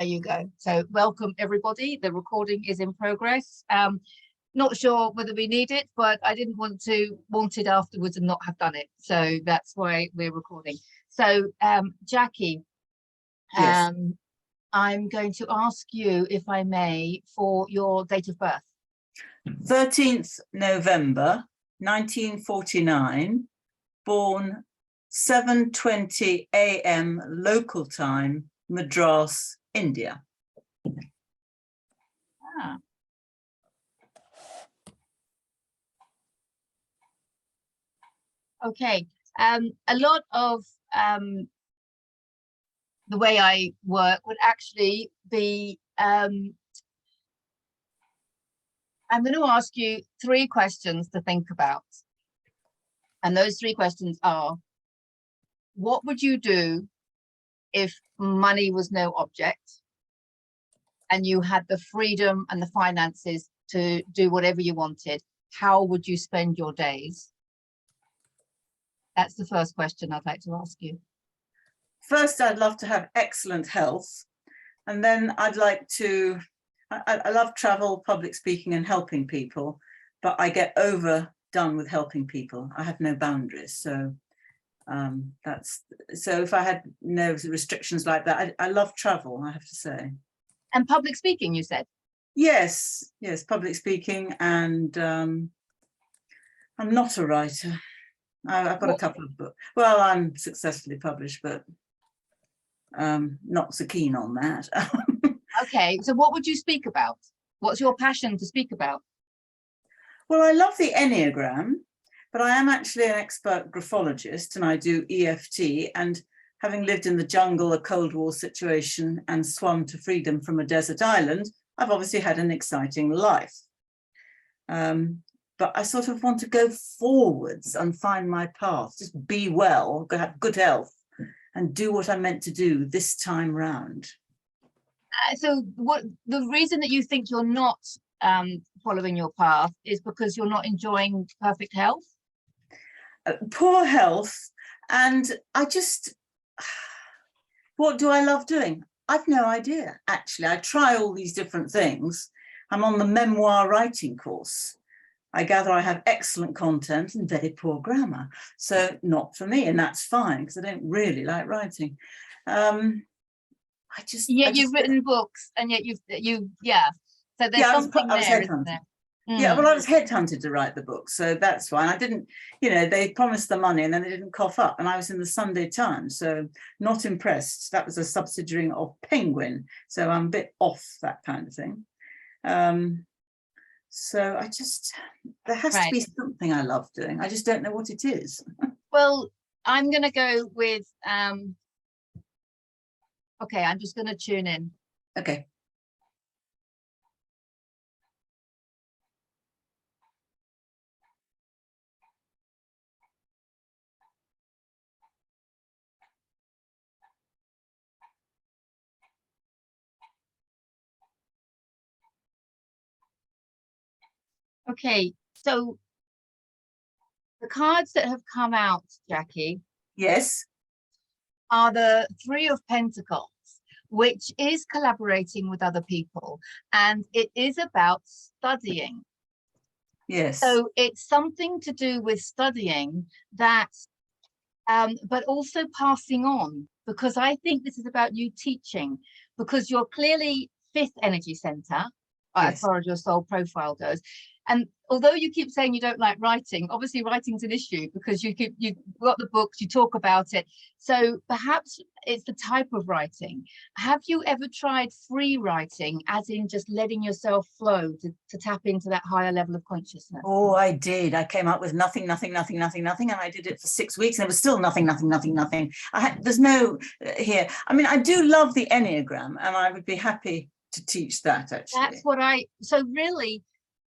There you go. So welcome everybody. The recording is in progress. Not sure whether we need it, but I didn't want it afterwards and not have done it. So that's why we're recording. So Jackie, Yes. I'm going to ask you, if I may, for your date of birth. 13th November 1949, born 7:20 a.m. local time, Madras, India. Ah. Okay, a lot of the way I work would actually be, I'm going to ask you 3 questions to think about. And those 3 questions are, what would you do if money was no object and you had the freedom and the finances to do whatever you wanted? How would you spend your days? That's the first question I'd like to ask you. First, I'd love to have excellent health. And then I'd like to, I love travel, public speaking and helping people, but I get overdone with helping people. I have no boundaries. So so if I had no restrictions like that, I love travel, I have to say. And public speaking, you said? Yes, public speaking. And I'm not a writer. I've got a couple of books. Well, I'm successfully published, but not so keen on that. Okay, so what would you speak about? What's your passion to speak about? Well, I love the Enneagram, but I am actually an expert graphologist and I do EFT, and having lived in the jungle, a Cold War situation, and swum to freedom from a desert island, I've obviously had an exciting life. But I sort of want to go forwards and find my path, just be well, have good health, and do what I'm meant to do this time round. So what the reason that you think you're not following your path is because you're not enjoying perfect health? Poor health, and what do I love doing? I've no idea, actually. I try all these different things. I'm on the memoir writing course. I gather I have excellent content and very poor grammar, so not for me, and that's fine because I don't really like writing. You've written books, and yet yeah. So there's something there, isn't there? Yeah, well, I was headhunted to write the book, so that's why. I didn't, they promised the money and then they didn't cough up, and I was in the Sunday Times, so not impressed. That was a subsidiary of Penguin, so I'm a bit off that kind of thing. So there has to be something I love doing. I just don't know what it is. Well, I'm going to go with, okay, I'm just going to tune in. Okay. Okay, so the cards that have come out, Jackie, yes, are the 3 of Pentacles, which is collaborating with other people, and it is about studying. Yes. So it's something to do with studying that, but also passing on, because I think this is about you teaching, because you're clearly 5th energy center, as far as your soul profile goes. And although you keep saying you don't like writing, obviously writing's an issue because you've got the books, you talk about it. So perhaps it's the type of writing. Have you ever tried free writing, as in just letting yourself flow to tap into that higher level of consciousness? Oh, I did. I came up with nothing, and I did it for 6 weeks and it was still nothing. There's no here. I mean, I do love the Enneagram and I would be happy to teach that, actually. That's what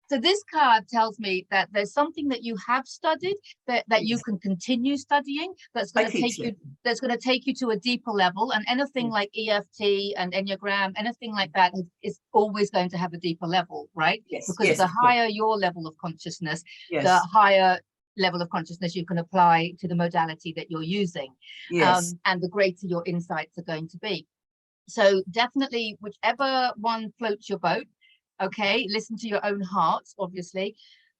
so this card tells me that there's something that you have studied that you can continue studying, that's going to take you to a deeper level, and anything like EFT and Enneagram, anything like that is always going to have a deeper level, right? Because the higher your level of consciousness, the higher level of consciousness you can apply to the modality that you're using, and the greater your insights are going to be. So definitely whichever one floats your boat, okay, listen to your own heart, obviously.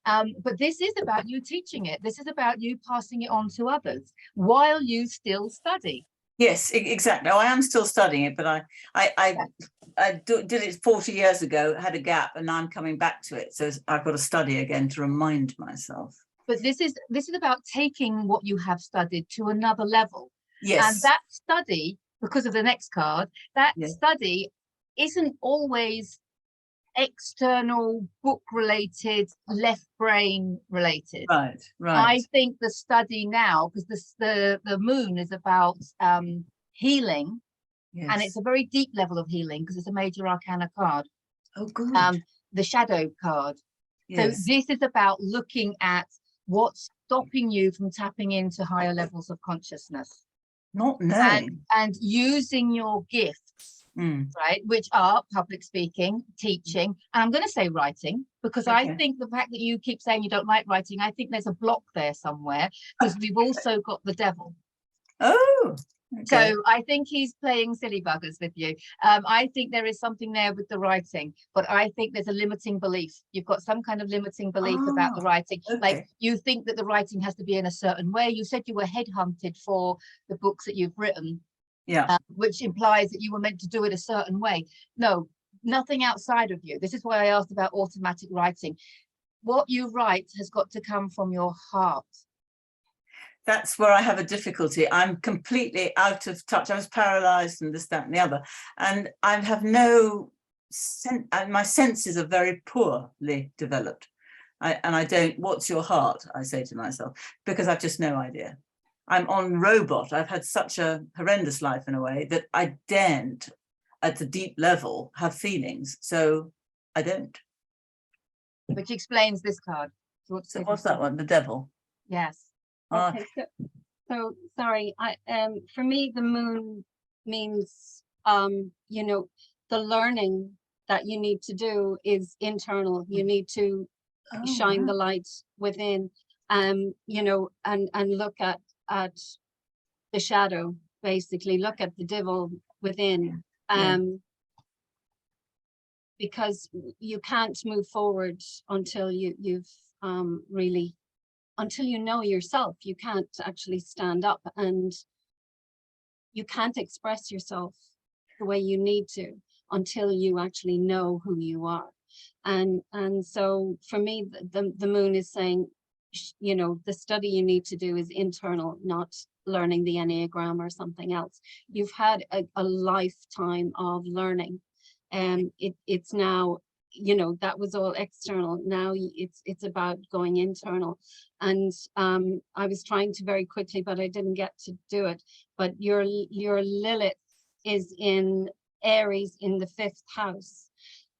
But this is about you teaching it. This is about you passing it on to others while you still study. Yes, exactly. Oh, I am still studying it, but I did it 40 years ago, had a gap, and now I'm coming back to it. So I've got to study again to remind myself. But this is about taking what you have studied to another level. Yes. And that study, because of the next card, that Yes. study isn't always external book related, left brain related. Right. I think the study now, because the moon is about healing, Yes. and it's a very deep level of healing because it's a major arcana card. Oh, good. The shadow card. Yes. So this is about looking at what's stopping you from tapping into higher levels of consciousness. Not knowing. And using your gifts, right, which are public speaking, teaching, and I'm going to say writing, because I think the fact that you keep saying you don't like writing, I think there's a block there somewhere, because we've also got the devil. Oh, okay. So I think he's playing silly buggers with you. I think there is something there with the writing, but I think there's a limiting belief. You've got some kind of limiting belief about the writing. Okay. Like you think that the writing has to be in a certain way. You said you were headhunted for the books that you've written, which implies that you were meant to do it a certain way. No, nothing outside of you. This is why I asked about automatic writing. What you write has got to come from your heart. That's where I have a difficulty. I'm completely out of touch. I was paralyzed and this, that, and the other. And I have no sense, my senses are very poorly developed. And I don't, what's your heart? I say to myself, because I've just no idea. I'm on robot. I've had such a horrendous life in a way that I daren't at the deep level have feelings. So I don't. Which explains this card. So what's that one? The devil? Yes. Okay, so sorry, for me the moon means you know, the learning that you need to do is internal. You need to shine the light within, you know, and look at the shadow, basically look at the devil within, because you can't move forward until you've really, until you know yourself. You can't actually stand up and you can't express yourself the way you need to until you actually know who you are. And so for me, the moon is saying, you know, the study you need to do is internal, not learning the Enneagram or something else. You've had a lifetime of learning, and it's now, you know, that was all external. Now it's about going internal. And I was trying to very quickly, but I didn't get to do it. But your Lilith is in Aries in the 5th house.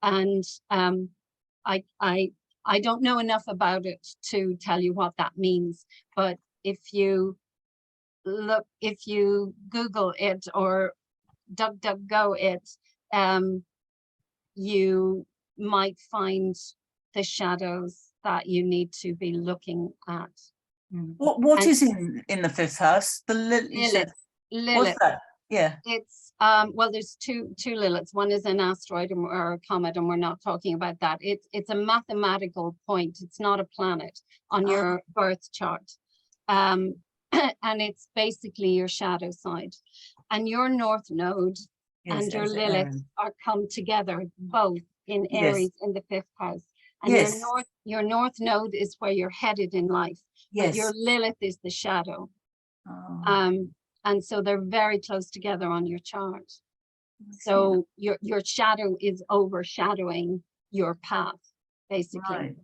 And I don't know enough about it to tell you what that means. But if you look, if you Google it or DuckDuckGo it, you might find the shadows that you need to be looking at. What is in the 5th house? The Lilith. What's that? Yeah. It's well, there's two Liliths. One is an asteroid or a comet, and we're not talking about that. It's a mathematical point. It's not a planet on your birth chart. And it's basically your shadow side. And your North Node and your Lilith are come together both in Aries in the 5th house. And your North Node is where you're headed in life. But your Lilith is the shadow. And so they're very close together on your chart. So your shadow is overshadowing your path, basically. Right.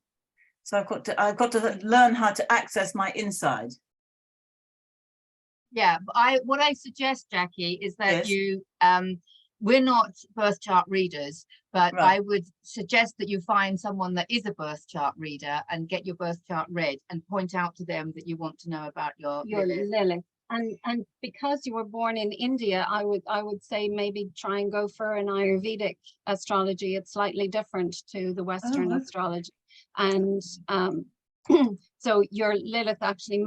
So I've got to learn how to access my inside. Yeah, what I suggest, Jackie, is that you we're not birth chart readers, but I would suggest that you find someone that is a birth chart reader and get your birth chart read and point out to them that you want to know about your Lilith. And because you were born in India, I would say maybe try and go for an Ayurvedic astrology. It's slightly different to the Western astrology. And so your Lilith actually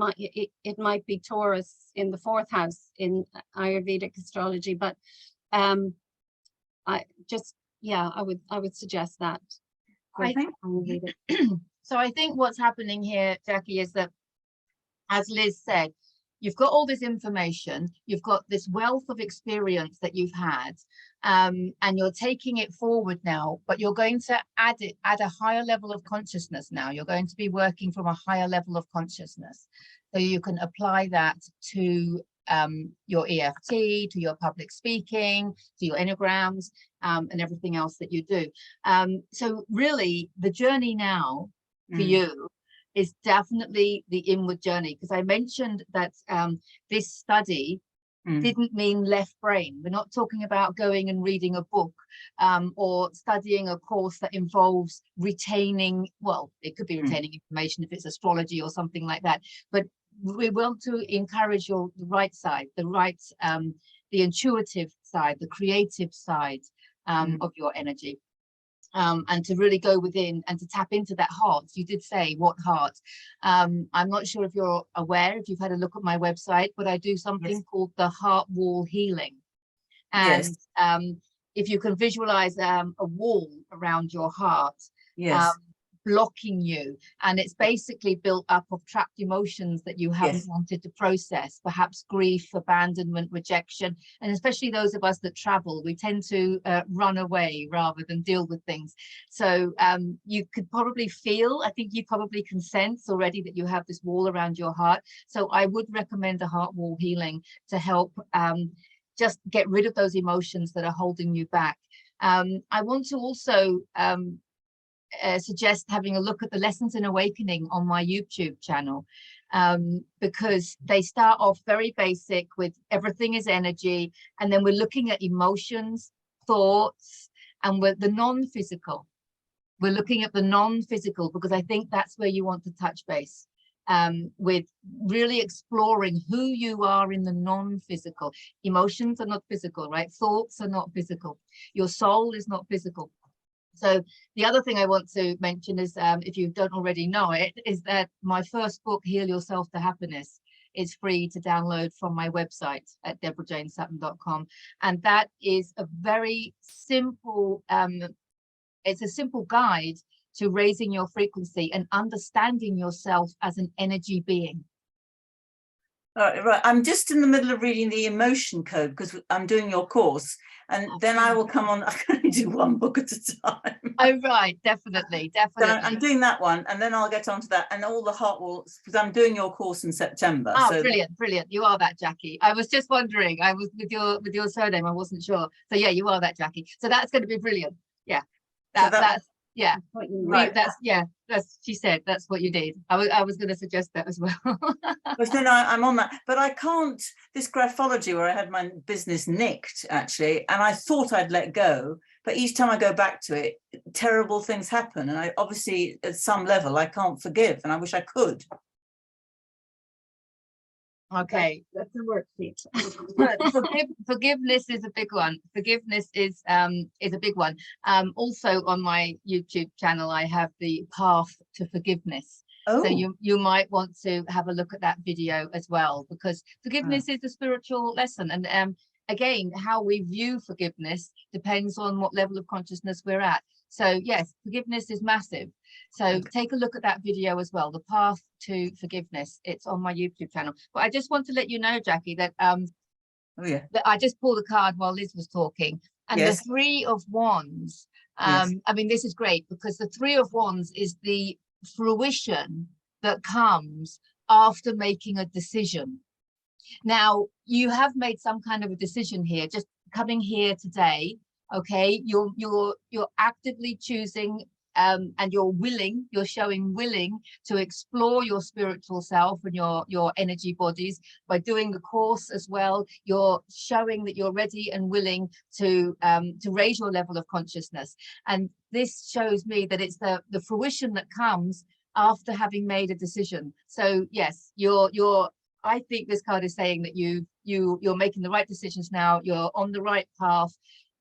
it might be Taurus in the 4th house in Ayurvedic astrology, but I would suggest that. Well, thank I will read it. So I think what's happening here, Jackie, is that, as Liz said, you've got all this information, you've got this wealth of experience that you've had, and you're taking it forward now, but you're going to add a higher level of consciousness now. You're going to be working from a higher level of consciousness. So you can apply that to your EFT, to your public speaking, to your enneagrams, and everything else that you do. So really, the journey now for you is definitely the inward journey, because I mentioned that this study didn't mean left brain. We're not talking about going and reading a book or studying a course that involves retaining, well, it could be retaining information if it's astrology or something like that, but we want to encourage the right side, the intuitive side, the creative side of your energy. And to really go within and to tap into that heart. You did say what heart. I'm not sure if you're aware, if you've had a look at my website, but I do something called the heart wall healing. And if you can visualize a wall around your heart, blocking you, and it's basically built up of trapped emotions that you haven't wanted to process, perhaps grief, abandonment, rejection, and especially those of us that travel, we tend to run away rather than deal with things. So you could probably feel, I think you probably can sense already that you have this wall around your heart. So I would recommend a heart wall healing to help just get rid of those emotions that are holding you back. I want to also suggest having a look at the Lessons in Awakening on my YouTube channel, because they start off very basic with everything is energy, and then we're looking at emotions, thoughts, and with the non-physical. We're looking at the non-physical because I think that's where you want to touch base, with really exploring who you are in the non-physical. Emotions are not physical, right? Thoughts are not physical. Your soul is not physical. So the other thing I want to mention is, if you don't already know it, is that my first book, Heal Yourself to Happiness, is free to download from my website at deborahjanesutton.com. And that is a very simple, it's a simple guide to raising your frequency and understanding yourself as an energy being. Right. I'm just in the middle of reading the emotion code because I'm doing your course, and then I will come on. I can only do one book at a time. Oh, right. Definitely. So I'm doing that one, and then I'll get onto that and all the heart walls, because I'm doing your course in September. Oh, so brilliant. You are that, Jackie. I was just wondering, I was with your surname, I wasn't sure. So yeah, you are that, Jackie. So that's going to be brilliant. Yeah. That's yeah. Right. That's she said that's what you did. I was going to suggest that as well. But then I'm on that, but I can't, this graphology where I had my business nicked actually, and I thought I'd let go, but each time I go back to it, terrible things happen, and I obviously at some level I can't forgive, and I wish I could. Okay, That's a worksheet. Forgiveness is a big one. Forgiveness is a big one. Also on my YouTube channel, I have the path to forgiveness. Oh. So you might want to have a look at that video as well, because forgiveness is a spiritual lesson. And again, how we view forgiveness depends on what level of consciousness we're at. So yes, forgiveness is massive. So take a look at that video as well, the path to forgiveness. It's on my YouTube channel. But I just want to let you know, Jackie, that that I just pulled a card while Liz was talking, and the Three of Wands. I mean, this is great because the Three of Wands is the fruition that comes after making a decision. Now, you have made some kind of a decision here, just coming here today. Okay, you're actively choosing and you're showing willing to explore your spiritual self and your energy bodies by doing the course as well. You're showing that you're ready and willing to raise your level of consciousness, and this shows me that it's the fruition that comes after having made a decision. So yes, I think this card is saying that you're making the right decisions now. You're on the right path.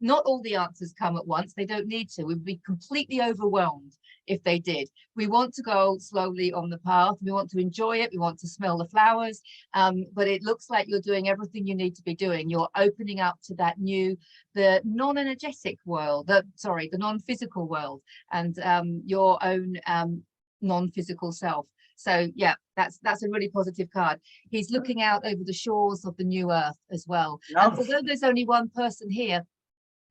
Not all the answers come at once. They don't need to. We'd be completely overwhelmed if they did. We want to go slowly on the path. We want to enjoy it. We want to smell the flowers. But it looks like you're doing everything you need to be doing. You're opening up to that new, the non-energetic world, the non-physical world, and your own non-physical self. So yeah, that's a really positive card. He's looking out over the shores of the new earth as well. And although there's only one person here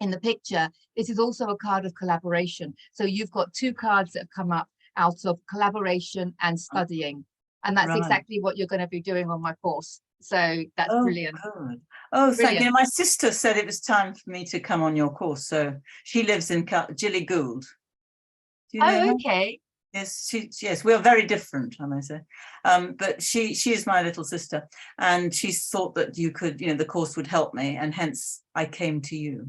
in the picture, this is also a card of collaboration. So you've got two cards that have come up out of collaboration and studying. And that's exactly what you're going to be doing on my course. So that's brilliant. Good. Oh, thank you. My sister said it was time for me to come on your course. So she lives in Gilly Gould. Do you know her? Okay. Yes, yes, we are very different, I may say. But she is my little sister, and she thought that you could, the course would help me, and hence I came to you.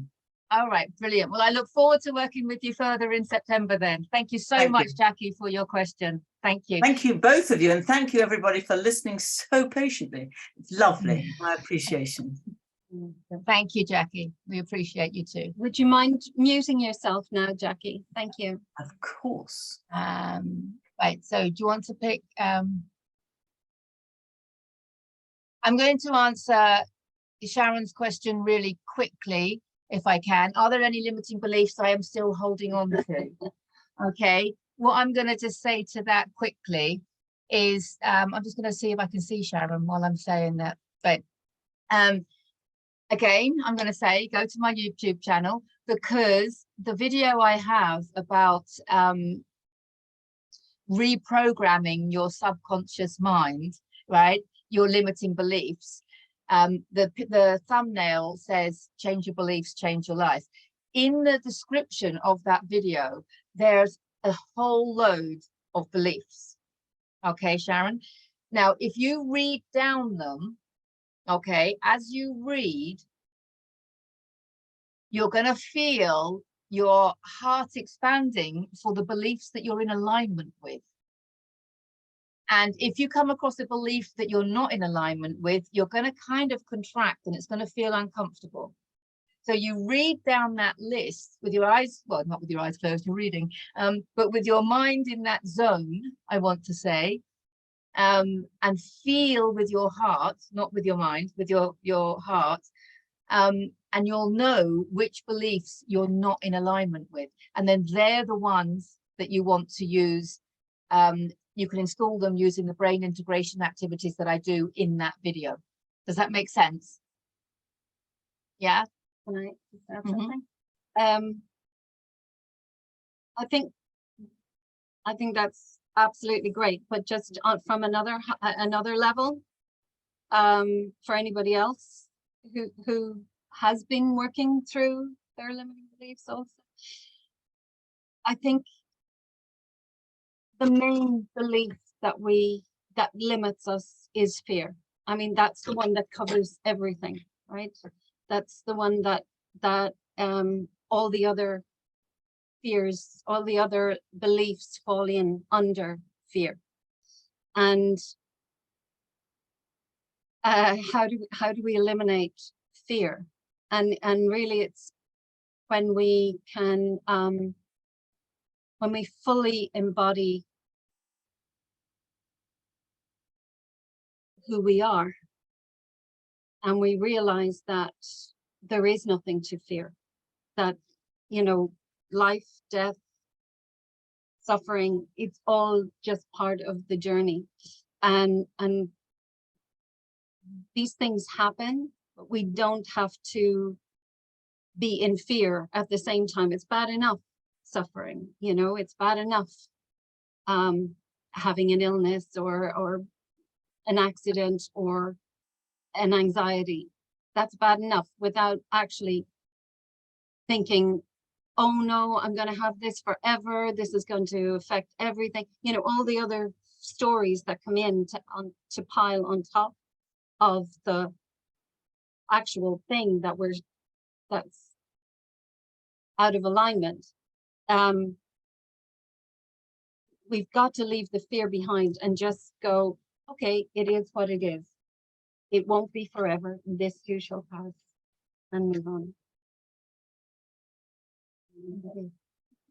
All right, brilliant. Well, I look forward to working with you further in September then. Thank you so much, Jackie, for your question. Thank you. Thank you, both of you, and thank you, everybody, for listening so patiently. It's lovely. My appreciation. Thank you, Jackie. We appreciate you too. Would you mind muting yourself now, Jackie? Thank you. Of course. Right, so do you want to pick? I'm going to answer Sharon's question really quickly, if I can. Are there any limiting beliefs I am still holding on to? Okay, what I'm going to just say to that quickly is, I'm just going to see if I can see Sharon while I'm saying that. But again, I'm going to say go to my YouTube channel, because the video I have about reprogramming your subconscious mind, right, your limiting beliefs, the thumbnail says change your beliefs, change your life. In the description of that video, there's a whole load of beliefs. Okay, Sharon. Now, if you read down them, okay, as you read, you're going to feel your heart expanding for the beliefs that you're in alignment with. And if you come across a belief that you're not in alignment with, you're going to kind of contract and it's going to feel uncomfortable. So you read down that list with your eyes, well, not with your eyes closed, you're reading, but with your mind in that zone, I want to say, and feel with your heart, not with your mind, with your heart, and you'll know which beliefs you're not in alignment with. And then they're the ones that you want to use. You can install them using the brain integration activities that I do in that video. Does that make sense? Yeah. Can I add something? I think that's absolutely great, but just from another level, for anybody else who has been working through their limiting beliefs also, I think the main belief that limits us is fear. I mean, that's the one that covers everything, right? That's the one that all the other fears, all the other beliefs fall in under fear. And how do we eliminate fear? And really, it's when we can when we fully embody who we are, and we realize that there is nothing to fear, that, life, death, suffering, it's all just part of the journey. And these things happen, but we don't have to be in fear at the same time. It's bad enough suffering, it's bad enough having an illness or an accident or an anxiety. That's bad enough, without actually thinking, oh no, I'm going to have this forever, this is going to affect everything, all the other stories that come in to pile on top of the actual thing that's out of alignment. We've got to leave the fear behind and just go, okay, it is what it is. It won't be forever. This too shall pass, and move on.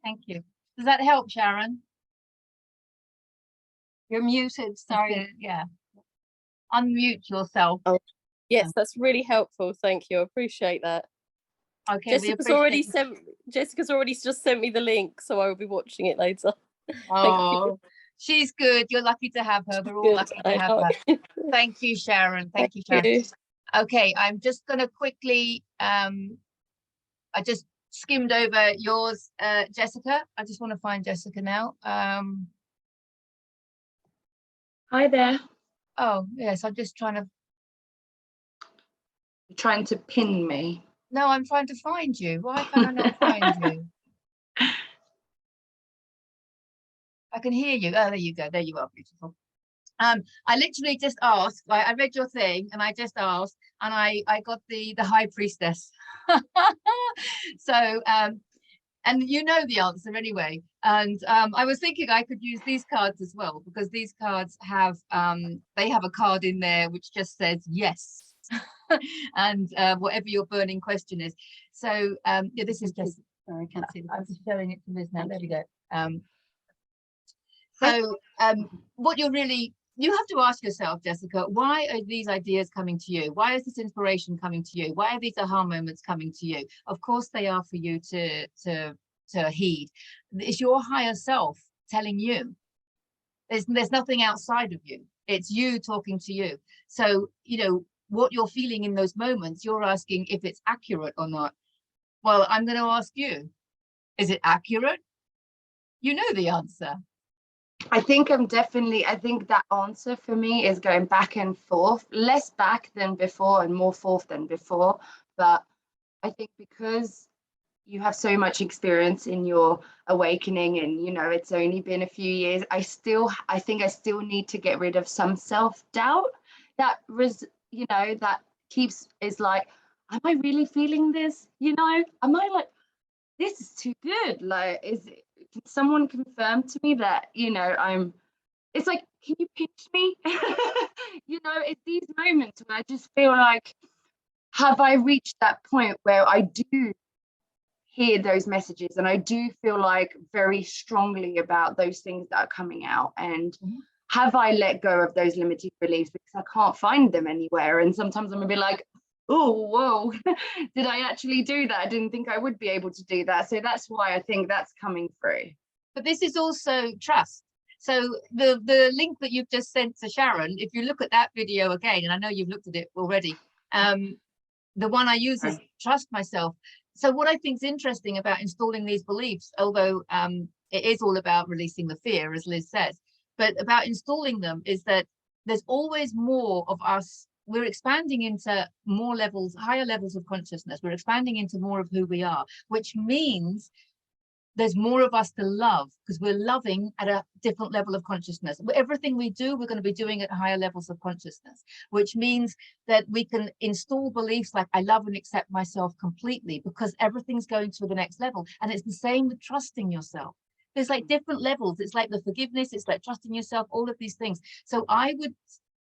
Thank you. Does that help, Sharon? You're muted, sorry. Yeah. Unmute yourself. Oh, yes, that's really helpful. Thank you. I appreciate that. Okay, Jessica's already just sent me the link, so I will be watching it later. Oh, she's good. You're lucky to have her. We're all lucky to have her. Thank you, Sharon. Thank you, Sharon. Okay, I'm just going to quickly, I just skimmed over yours, Jessica. I just want to find Jessica now. Hi there. Oh, yes, I'm just trying to. You're trying to pin me. No, I'm trying to find you. Why can I not find you? I can hear you. Oh, there you go. There you are. Beautiful. I literally just asked, I read your thing and I just asked, and I got the high priestess. So, and you know the answer anyway. And I was thinking I could use these cards as well, because these cards have, they have a card in there which just says yes. And whatever your burning question is. So, yeah, this is just, sorry, I can't see. I'm just showing it to Liz now. There we go. So what you have to ask yourself, Jessica, why are these ideas coming to you? Why is this inspiration coming to you? Why are these aha moments coming to you? Of course they are for you to heed. It's your higher self telling you. There's nothing outside of you. It's you talking to you. So, you know, what you're feeling in those moments, you're asking if it's accurate or not. Well, I'm going to ask you, is it accurate? You know the answer. I think that answer for me is going back and forth, less back than before and more forth than before. But I think because you have so much experience in your awakening and, you know, it's only been a few years, I think I still need to get rid of some self-doubt that is like, am I really feeling this? You know, am I like, this is too good? Like, can someone confirm to me that, you know, it's like, can you pinch me? You know, it's these moments where I just feel like, have I reached that point where I do hear those messages and I do feel like very strongly about those things that are coming out? And have I let go of those limiting beliefs because I can't find them anywhere? And sometimes I'm gonna be like, oh, whoa, did I actually do that? I didn't think I would be able to do that. So that's why I think that's coming through. But this is also trust. So the link that you've just sent to Sharon, if you look at that video again, and I know you've looked at it already, the one I use is trust myself. So what I think is interesting about installing these beliefs, although it is all about releasing the fear, as Liz says, but about installing them is that there's always more of us. We're expanding into more levels, higher levels of consciousness. We're expanding into more of who we are, which means there's more of us to love because we're loving at a different level of consciousness. Everything we do, we're going to be doing at higher levels of consciousness, which means that we can install beliefs like I love and accept myself completely because everything's going to the next level. And it's the same with trusting yourself. There's like different levels. It's like the forgiveness, it's like trusting yourself, all of these things. So I would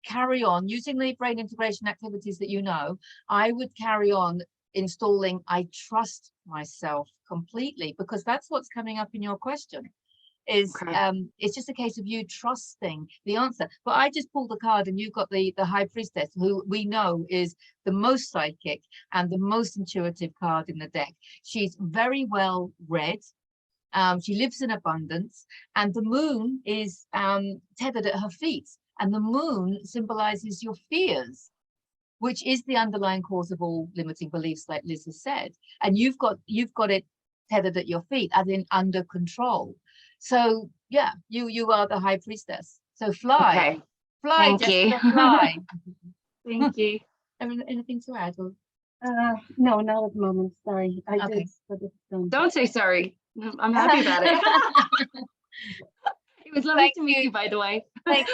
carry on using the brain integration activities that you know. I would carry on installing I trust myself completely, because that's what's coming up in your question is it's just a case of you trusting the answer. But I just pulled the card and you've got the high priestess, who we know is the most psychic and the most intuitive card in the deck. She's very well read. She lives in abundance, and the moon is tethered at her feet, and the moon symbolizes your fears, which is the underlying cause of all limiting beliefs, like Liz has said. And you've got it tethered at your feet, as in under control. So yeah, you are the high priestess. So fly, fly, Thank Jessica, you. fly. Thank you. Anything to add? Or? No, not at the moment. Sorry, I Okay. did. But it's done. Don't say sorry. I'm happy about it. It was lovely to meet you, by the way. Thank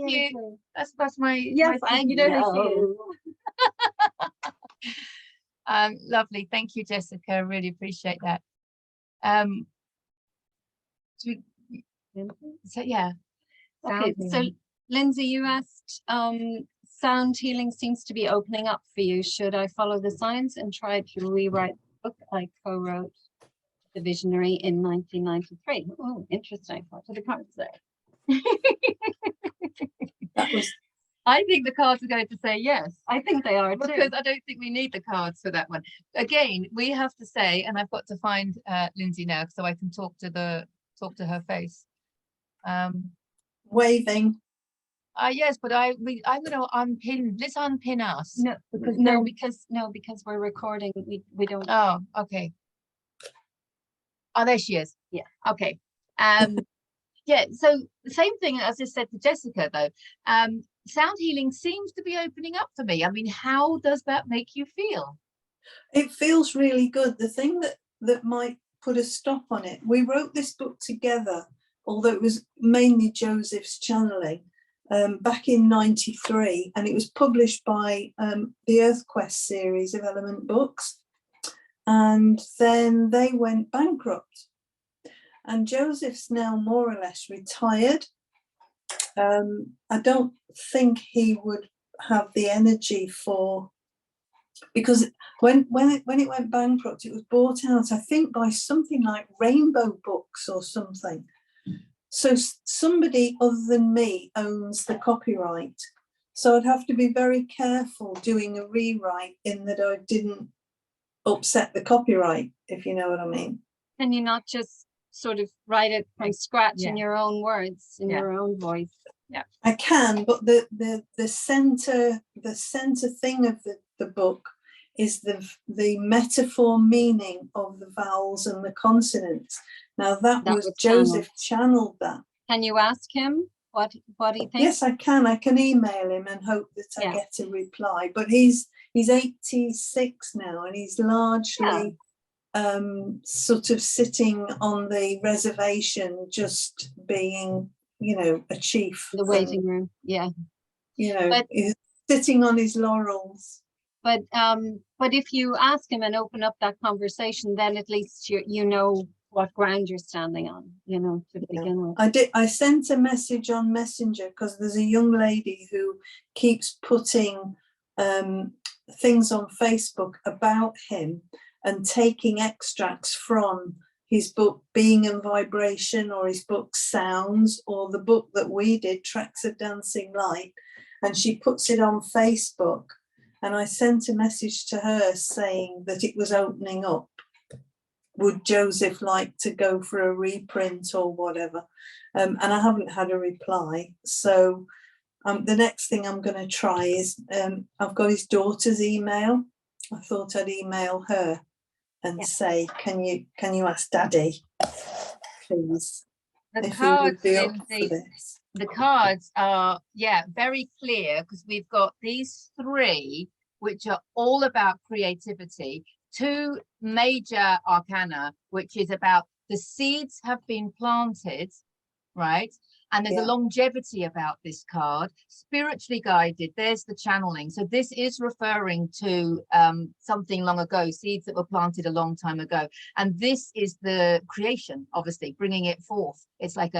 you. That's my Yes, my I you know who she know. is. Lovely. Thank you, Jessica. I really appreciate that. So yeah. Okay, so Lindsay, you asked, sound healing seems to be opening up for you. Should I follow the signs and try to rewrite the book I co-wrote? the visionary in 1993. Oh, interesting. What do the cards say? That was I think the cards are going to say yes. I think they are too. Because I don't think we need the cards for that one. Again, we have to say, and I've got to find Lindsay now so I can talk to her face. waving. Yes, but I'm going to unpin. Let's unpin us. No, because we're recording. We don't. Oh, okay. Oh, there she is. Yeah. Okay. Yeah. So the same thing as I said to Jessica, though. Sound healing seems to be opening up for me. I mean, how does that make you feel? It feels really good. The thing that might put a stop on it, we wrote this book together, although it was mainly Joseph's channeling, back in '93, and it was published by the EarthQuest series of Element Books, and then they went bankrupt, and Joseph's now more or less retired. I don't think he would have the energy because when it went bankrupt, it was bought out, I think, by something like Rainbow Books or something. So somebody other than me owns the copyright. So I'd have to be very careful doing a rewrite in that I didn't upset the copyright, if you know what I mean. Can you not just sort of write it from scratch in Yeah. your own words, in Yeah. your own voice? Yeah, I can, but the center thing of the book is the metaphor meaning of the vowels and the consonants. Now that was Joseph channeled that. Can you ask him what he thinks? Yes, I can. I can email him and hope that I get a reply. But he's 86 now, and he's largely sort of sitting on the reservation, just being, a chief. The waiting room. Yeah. He's sitting on his laurels. But if you ask him and open up that conversation, then at least you know what ground you're standing on, to begin with. I sent a message on Messenger because there's a young lady who keeps putting things on Facebook about him and taking extracts from his book Being and Vibration, or his book Sounds, or the book that we did, Tracks of Dancing Light, and she puts it on Facebook. And I sent a message to her saying that it was opening up. Would Joseph like to go for a reprint or whatever? And I haven't had a reply. So the next thing I'm going to try is I've got his daughter's email. I thought I'd email her and say, can you ask Daddy, please? The if he would cards, be up Lindsay, for this. the cards are very clear, because we've got these three which are all about creativity, two major arcana, which is about the seeds have been planted, right? And there's a longevity about this card. Spiritually guided, there's the channeling. So this is referring to something long ago, seeds that were planted a long time ago. And this is the creation, obviously, bringing it forth. It's like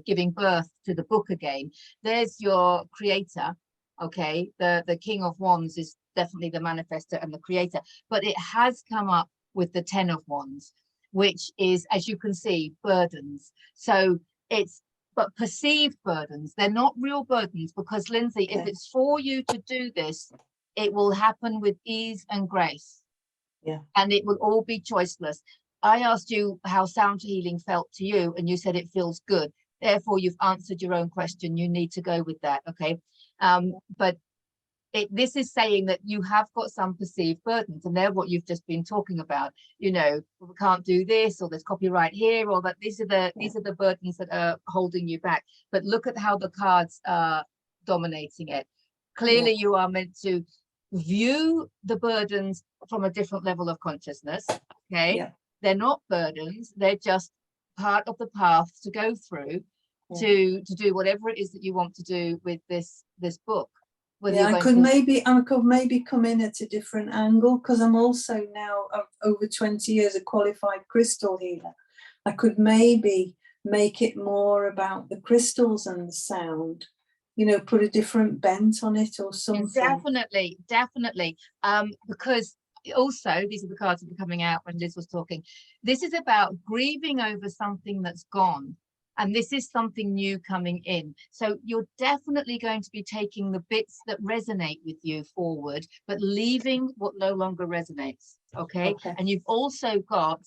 giving birth to the book again. There's your creator, okay? The King of Wands is definitely the manifestor and the creator. But it has come up with the 10 of Wands, which is, as you can see, burdens. So but perceived burdens, they're not real burdens, because Lindsay, if it's for you to do this, it will happen with ease and grace. Yeah. And it will all be choiceless. I asked you how sound healing felt to you, and you said it feels good. Therefore, you've answered your own question. You need to go with that, okay? But this is saying that you have got some perceived burdens, and they're what you've just been talking about. We can't do this, or there's copyright here, or that these are the burdens that are holding you back. But look at how the cards are dominating it. Clearly, you are meant to view the burdens from a different level of consciousness. Okay, they're not burdens; they're just part of the path to go through to do whatever it is that you want to do with this book. I could maybe come in at a different angle, because I'm also now over 20 years a qualified crystal healer. I could maybe make it more about the crystals and the sound, put a different bent on it or something. Definitely. Because also, these are the cards that were coming out when Liz was talking. This is about grieving over something that's gone. And this is something new coming in. So you're definitely going to be taking the bits that resonate with you forward, but leaving what no longer resonates. Okay. And you've also got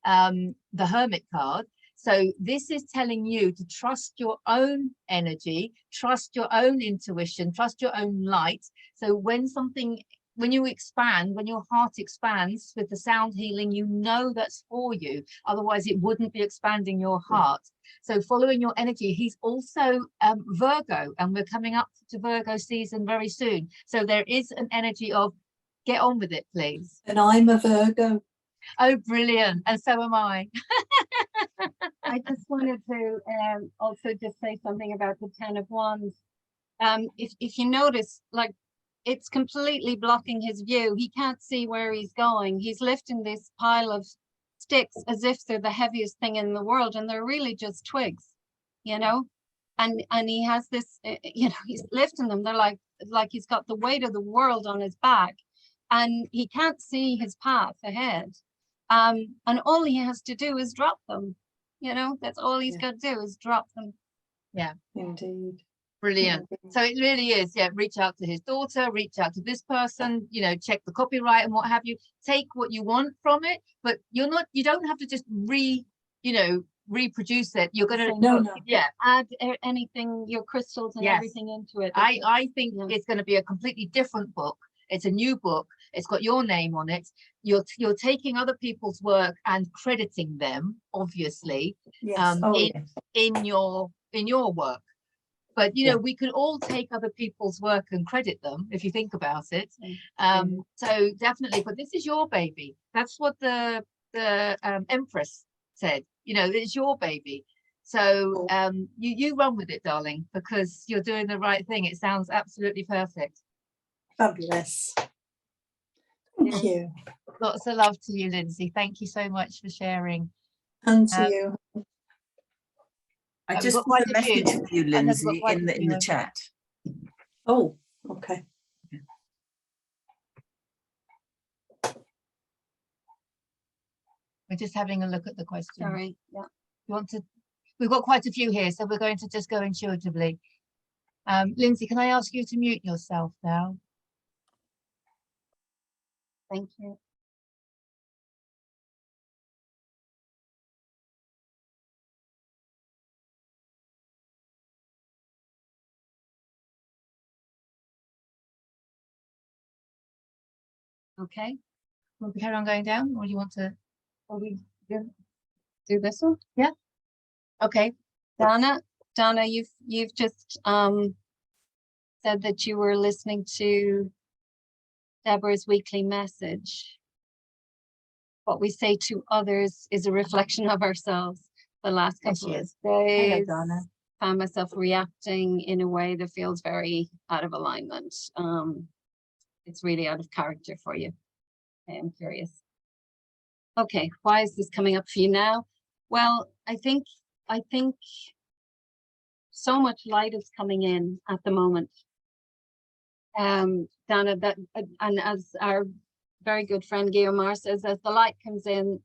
the Hermit card. So this is telling you to trust your own energy, trust your own intuition, trust your own light. So when you expand, when your heart expands with the sound healing, you know that's for you. Otherwise, it wouldn't be expanding your heart. So following your energy, he's also Virgo, and we're coming up to Virgo season very soon. So there is an energy of get on with it, please. And I'm a Virgo. Oh, brilliant. And so am I. I just wanted to also just say something about the 10 of Wands. If you notice, like, it's completely blocking his view. He can't see where he's going. He's lifting this pile of sticks as if they're the heaviest thing in the world, and they're really just twigs, you know. And he has this, you know, he's lifting them. They're like he's got the weight of the world on his back, and he can't see his path ahead. And all he has to do is drop them. You know, that's all he's got to do is drop them. Yeah, Indeed. brilliant. So it really is, yeah, reach out to his daughter, reach out to this person, you know, check the copyright and what have you, take what you want from it, but you don't have to just reproduce it. You're gonna Add anything, your crystals and everything into it. I think it's going to be a completely different book. It's a new book. It's got your name on it. You're taking other people's work and crediting them, obviously, in your work. But you know, we could all take other people's work and credit them if you think about it. So definitely, but this is your baby. That's what the Empress said. You know, it's your baby. So you run with it, darling, because you're doing the right thing. It sounds absolutely perfect. Fabulous. Thank you. Lots of love to you, Lindsay. Thank you so much for sharing. And to you. I just put a message for you, Lindsay, in the chat. Oh, okay. We're just having a look at the question. Sorry. Yeah. You want to? We've got quite a few here, so we're going to just go intuitively. Lindsay, can I ask you to mute yourself now? Thank you. Okay. Will we carry on going down, or do you want to? Will we do this one? Yeah. Okay. Donna, you've just said that you were listening to Deborah's weekly message. What we say to others is a reflection of ourselves. The last couple of days, found myself reacting in a way that feels very out of alignment. It's really out of character for you. Okay, I'm curious. Okay, why is this coming up for you now? Well, I think so much light is coming in at the moment. Donna, that and as our very good friend Guillaume says, as the light comes in,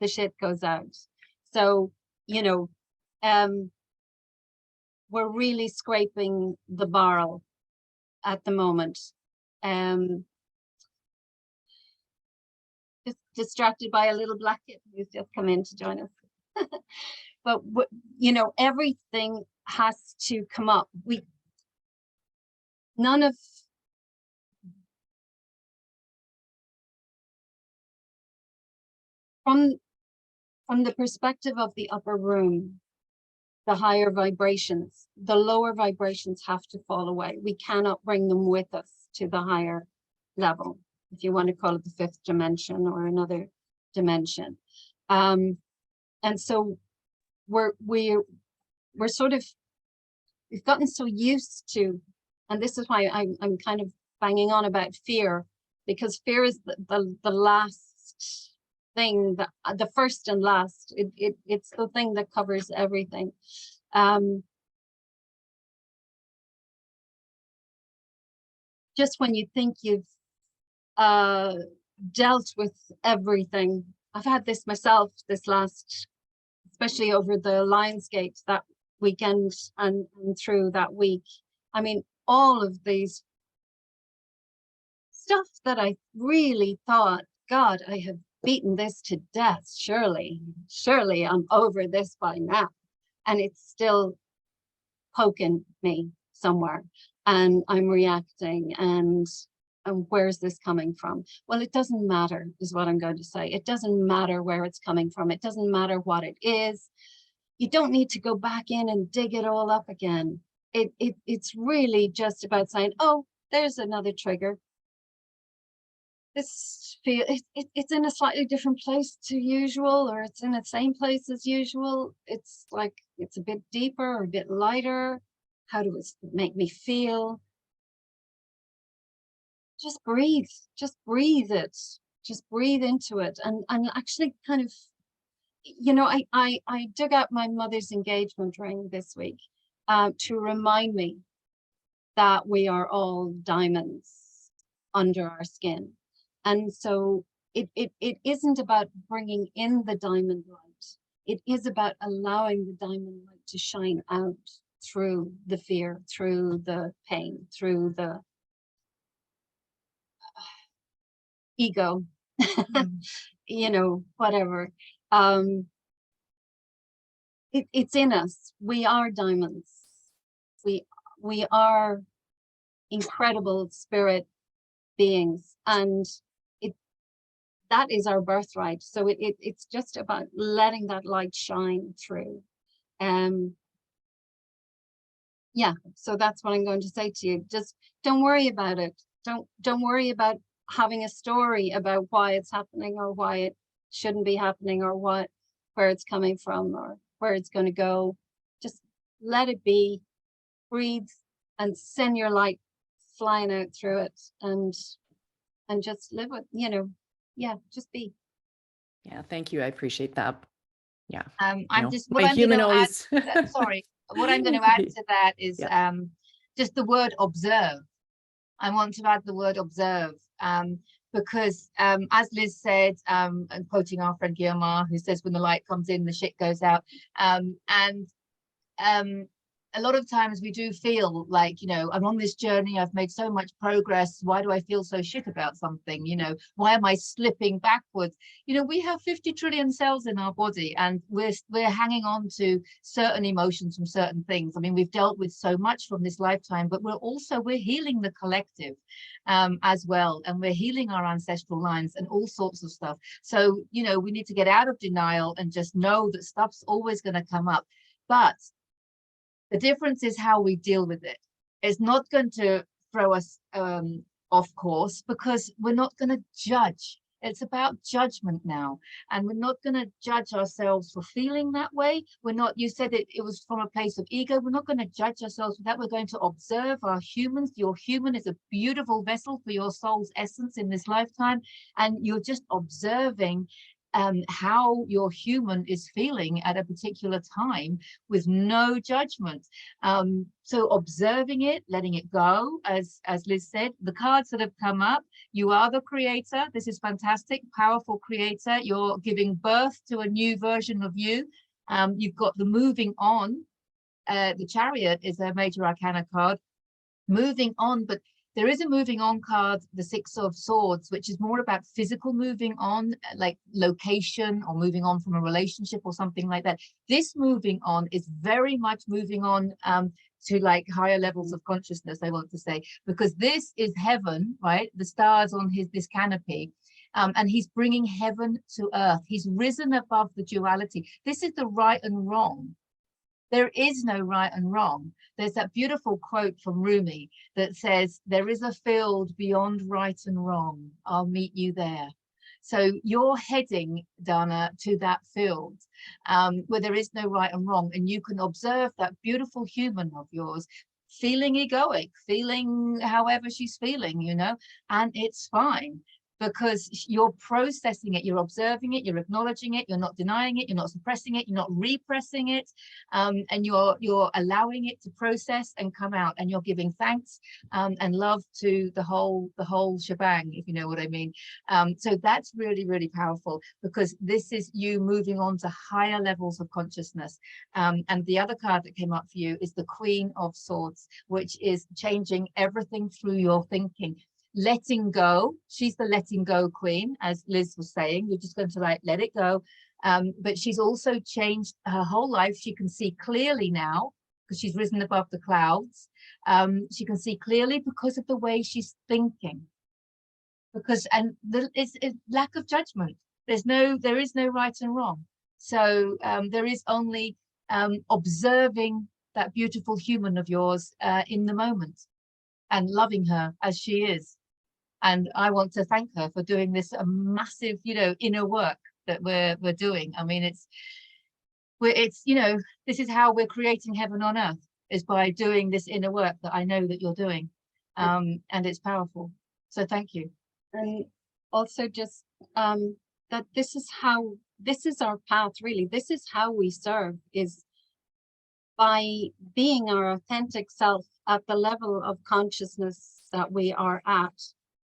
the shit goes out. So, you know, we're really scraping the barrel at the moment. Just distracted by a little black kitten who's just come in to join us. But you know, everything has to come up. None of from the perspective of the upper room, the higher vibrations, the lower vibrations have to fall away. We cannot bring them with us to the higher level, if you want to call it the fifth dimension or another dimension. And so we're sort of, we've gotten so used to, and this is why I'm kind of banging on about fear, because fear is the last thing, the first and last. It's the thing that covers everything. Just when you think you've dealt with everything. I've had this myself this last, especially over the Lionsgate that weekend and through that week. I mean, all of these stuff that I really thought, God, I have beaten this to death. Surely I'm over this by now. And it's still poking me somewhere, and I'm reacting, and where's this coming from? Well, it doesn't matter, is what I'm going to say. It doesn't matter where it's coming from. It doesn't matter what it is. You don't need to go back in and dig it all up again. It's really just about saying, oh, there's another trigger. It's in a slightly different place to usual, or it's in the same place as usual. It's like, it's a bit deeper or a bit lighter. How does it make me feel? Just breathe it, just breathe into it. And actually kind of, you know, I dug out my mother's engagement ring this week to remind me that we are all diamonds under our skin. And so it isn't about bringing in the diamond light. It is about allowing the diamond light to shine out through the fear, through the pain, through the ego, you know, whatever. It's in us. We are diamonds. We are incredible spirit beings, and that is our birthright. So it's just about letting that light shine through. Yeah, so that's what I'm going to say to you. Just don't worry about it. Don't worry about having a story about why it's happening, or why it shouldn't be happening, or where it's coming from, or where it's going to go. Just let it be, breathe, and send your light flying out through it, and just live with, you know, yeah, just be. Yeah, thank you. I appreciate that. Yeah. I'm just, what I'm going to add, sorry, what I'm going to add to that is Yeah. just the word observe. I want to add the word observe, because as Liz said, and quoting our friend Guillemard, who says, when the light comes in, the shit goes out. A lot of times we do feel like, you know, I'm on this journey, I've made so much progress, why do I feel so shit about something? You know, why am I slipping backwards? You know, we have 50 trillion cells in our body, and we're hanging on to certain emotions from certain things. I mean, we've dealt with so much from this lifetime, but we're healing the collective as well, and we're healing our ancestral lines and all sorts of stuff. So, you know, we need to get out of denial and just know that stuff's always going to come up. But the difference is how we deal with it. It's not going to throw us off course, because we're not going to judge. It's about judgment now, and we're not going to judge ourselves for feeling that way. We're not, you said it was from a place of ego. We're not going to judge ourselves for that. We're going to observe our humans. Your human is a beautiful vessel for your soul's essence in this lifetime, and you're just observing how your human is feeling at a particular time with no judgment. So observing it, letting it go, as Liz said, the cards that have come up, you are the creator. This is fantastic, powerful creator. You're giving birth to a new version of you. You've got the moving on. The Chariot is a major arcana card, moving on, but there is a moving on card, the Six of Swords, which is more about physical moving on, like location, or moving on from a relationship or something like that. This moving on is very much moving on to like higher levels of consciousness, I want to say, because this is heaven, right? The stars on this canopy. And he's bringing heaven to earth. He's risen above the duality. This is the right and wrong. There is no right and wrong. There's that beautiful quote from Rumi that says, there is a field beyond right and wrong. I'll meet you there. So you're heading, Dana, to that field where there is no right and wrong. And you can observe that beautiful human of yours feeling egoic, feeling however she's feeling, you know, and it's fine. because you're processing it, you're observing it, you're acknowledging it, you're not denying it, you're not suppressing it, you're not repressing it, and you're allowing it to process and come out, and you're giving thanks and love to the whole shebang, if you know what I mean. So that's really, really powerful, because this is you moving on to higher levels of consciousness. And the other card that came up for you is the Queen of Swords, which is changing everything through your thinking. Letting go. She's the letting go queen, as Liz was saying. You're just going to like let it go. But she's also changed her whole life. She can see clearly now because she's risen above the clouds. She can see clearly because of the way she's thinking. Because it's lack of judgment. There is no right and wrong. So there is only observing that beautiful human of yours in the moment and loving her as she is. And I want to thank her for doing this massive, inner work that we're doing. I mean, it's this is how we're creating heaven on earth, is by doing this inner work that I know that you're doing. And it's powerful. So thank you. And also just that this is our path, really. This is how we serve, is by being our authentic self at the level of consciousness that we are at.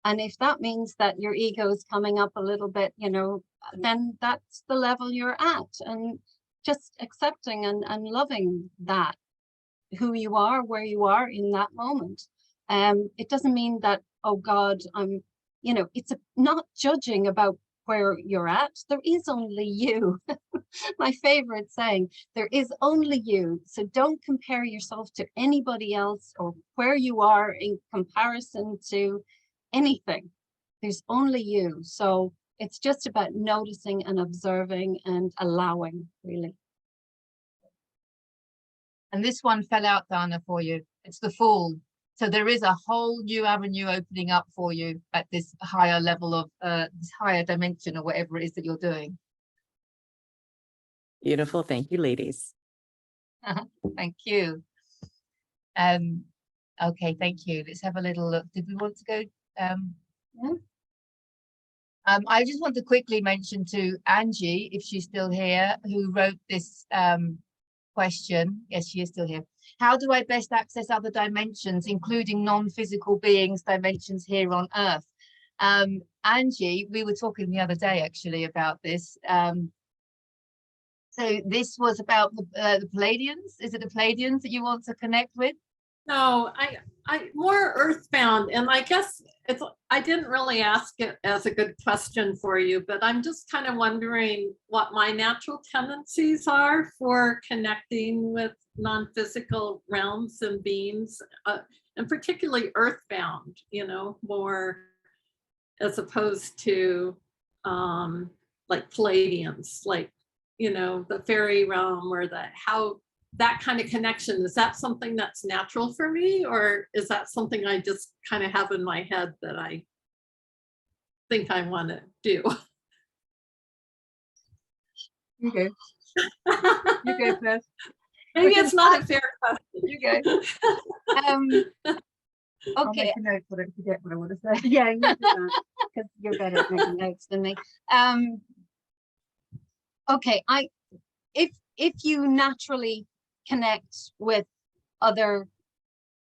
And if that means that your ego is coming up a little bit, then that's the level you're at, and just accepting and loving that, who you are, where you are in that moment. It doesn't mean that, oh God, it's not judging about where you're at. There is only you. My favorite saying, there is only you. So don't compare yourself to anybody else or where you are in comparison to anything. There's only you. So it's just about noticing and observing and allowing, really. And this one fell out, Dana, for you. It's the Fool. So there is a whole new avenue opening up for you at this higher level of this higher dimension, or whatever it is that you're doing. Beautiful. Thank you, ladies. Thank you. Okay, thank you. Let's have a little look. Did we want to go? Yeah. I just want to quickly mention to Angie, if she's still here, who wrote this question. Yes, she is still here. How do I best access other dimensions, including non-physical beings, dimensions here on Earth? Angie, we were talking the other day actually about this. So this was about the Pleiadians. Is it the Pleiadians that you want to connect with? No, I more earthbound, and I guess I didn't really ask it as a good question for you, but I'm just kind of wondering what my natural tendencies are for connecting with non-physical realms and beings, and particularly earthbound, more as opposed to like Pleiadians, like, the fairy realm, or that kind of connection. Is that something that's natural for me, or is that something I just kind of have in my head that I think I want to do? You go. You go first. Maybe it's not a fair question. You go. I'll Okay. make a note so I don't forget what I want to say. Yeah, you do that, because you're better at making notes than me. Okay, if you naturally connect with other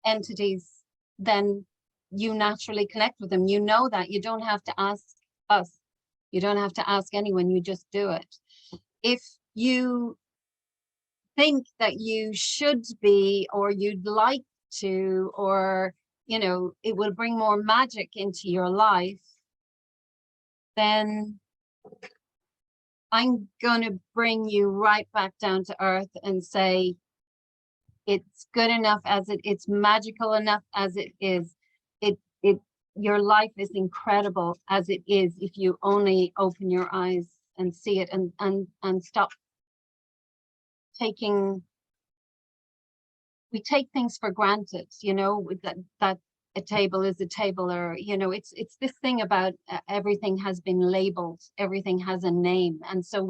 entities, then you naturally connect with them. You know that. You don't have to ask us. You don't have to ask anyone. You just do it. If you think that you should be, or you'd like to, or it will bring more magic into your life, then I'm going to bring you right back down to earth and say, it's good enough as it's magical enough as it is. Your life is incredible as it is, if you only open your eyes and see it, and stop taking. We take things for granted, that a table is a table, or it's this thing about everything has been labeled, everything has a name, and so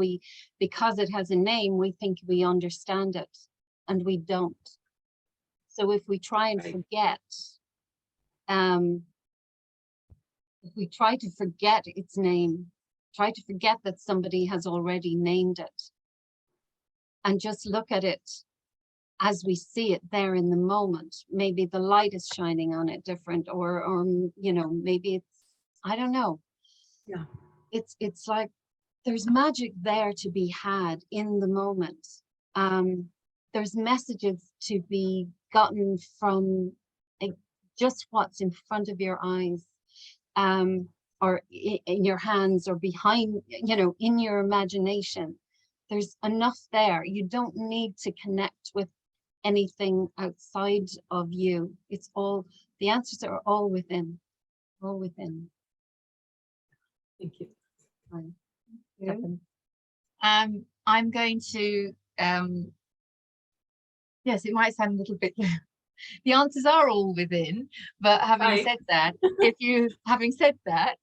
because it has a name, we think we understand it, and we don't. So if we try and forget if we try to forget its name, try to forget that somebody has already named it, and just look at it as we see it there in the moment. Maybe the light is shining on it different, or you know, maybe it's, I don't know. Yeah. It's like there's magic there to be had in the moment. There's messages to be gotten from just what's in front of your eyes, or in your hands, or behind, you know, in your imagination. There's enough there. You don't need to connect with anything outside of you. It's all, the answers are all within, all within. Thank you. Right. I'm going to, yes, it might sound a little bit, the answers are all within, but having Right. said that, having said that,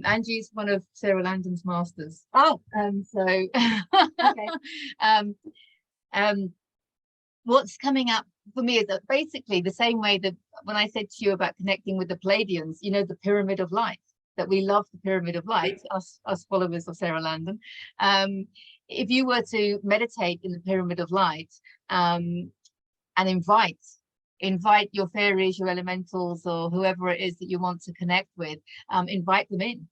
Angie's one of Sarah Landon's masters. Oh, So, okay. What's coming up for me is that basically the same way that when I said to you about connecting with the Pleiadians, you know, the pyramid of light, that we love the pyramid of light, us followers of Sarah Landon. If you were to meditate in the pyramid of light, and invite your fairies, your elementals, or whoever it is that you want to connect with, invite them in.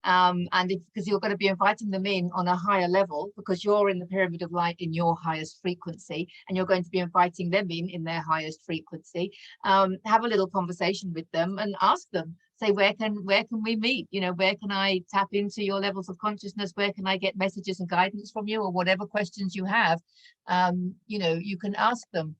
Because you're going to be inviting them in on a higher level, because you're in the pyramid of light in your highest frequency, and you're going to be inviting them in their highest frequency. Have a little conversation with them and ask them, say, where can we meet? You know, where can I tap into your levels of consciousness? Where can I get messages and guidance from you, or whatever questions you have? You know, you can ask them.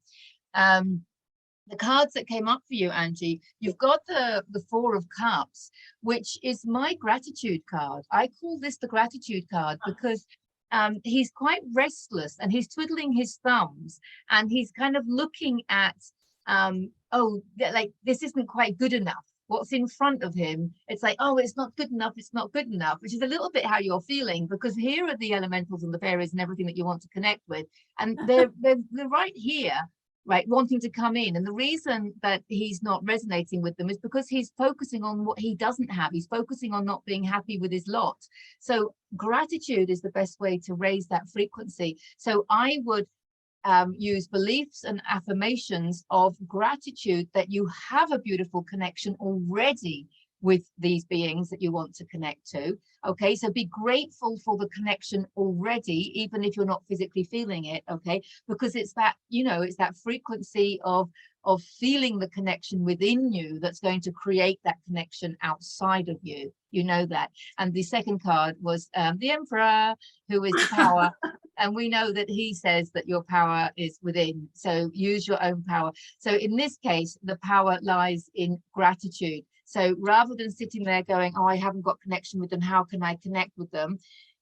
The cards that came up for you, Angie, you've got the Four of Cups, which is my gratitude card. I call this the gratitude card because he's quite restless, and he's twiddling his thumbs, and he's kind of looking at, oh, like, this isn't quite good enough. What's in front of him, it's like, oh, it's not good enough, it's not good enough, which is a little bit how you're feeling, because here are the elementals and the fairies and everything that you want to connect with, and they're right here, right, wanting to come in. And the reason that he's not resonating with them is because he's focusing on what he doesn't have. He's focusing on not being happy with his lot. So gratitude is the best way to raise that frequency. So I would use beliefs and affirmations of gratitude that you have a beautiful connection already with these beings that you want to connect to. Okay, so be grateful for the connection already, even if you're not physically feeling it. Okay, because it's that, you know, it's that frequency of feeling the connection within you that's going to create that connection outside of you. You know that. And the second card was the Emperor, who is the power. And we know that he says that your power is within. So use your own power. So in this case, the power lies in gratitude. So rather than sitting there going, oh, I haven't got connection with them, how can I connect with them?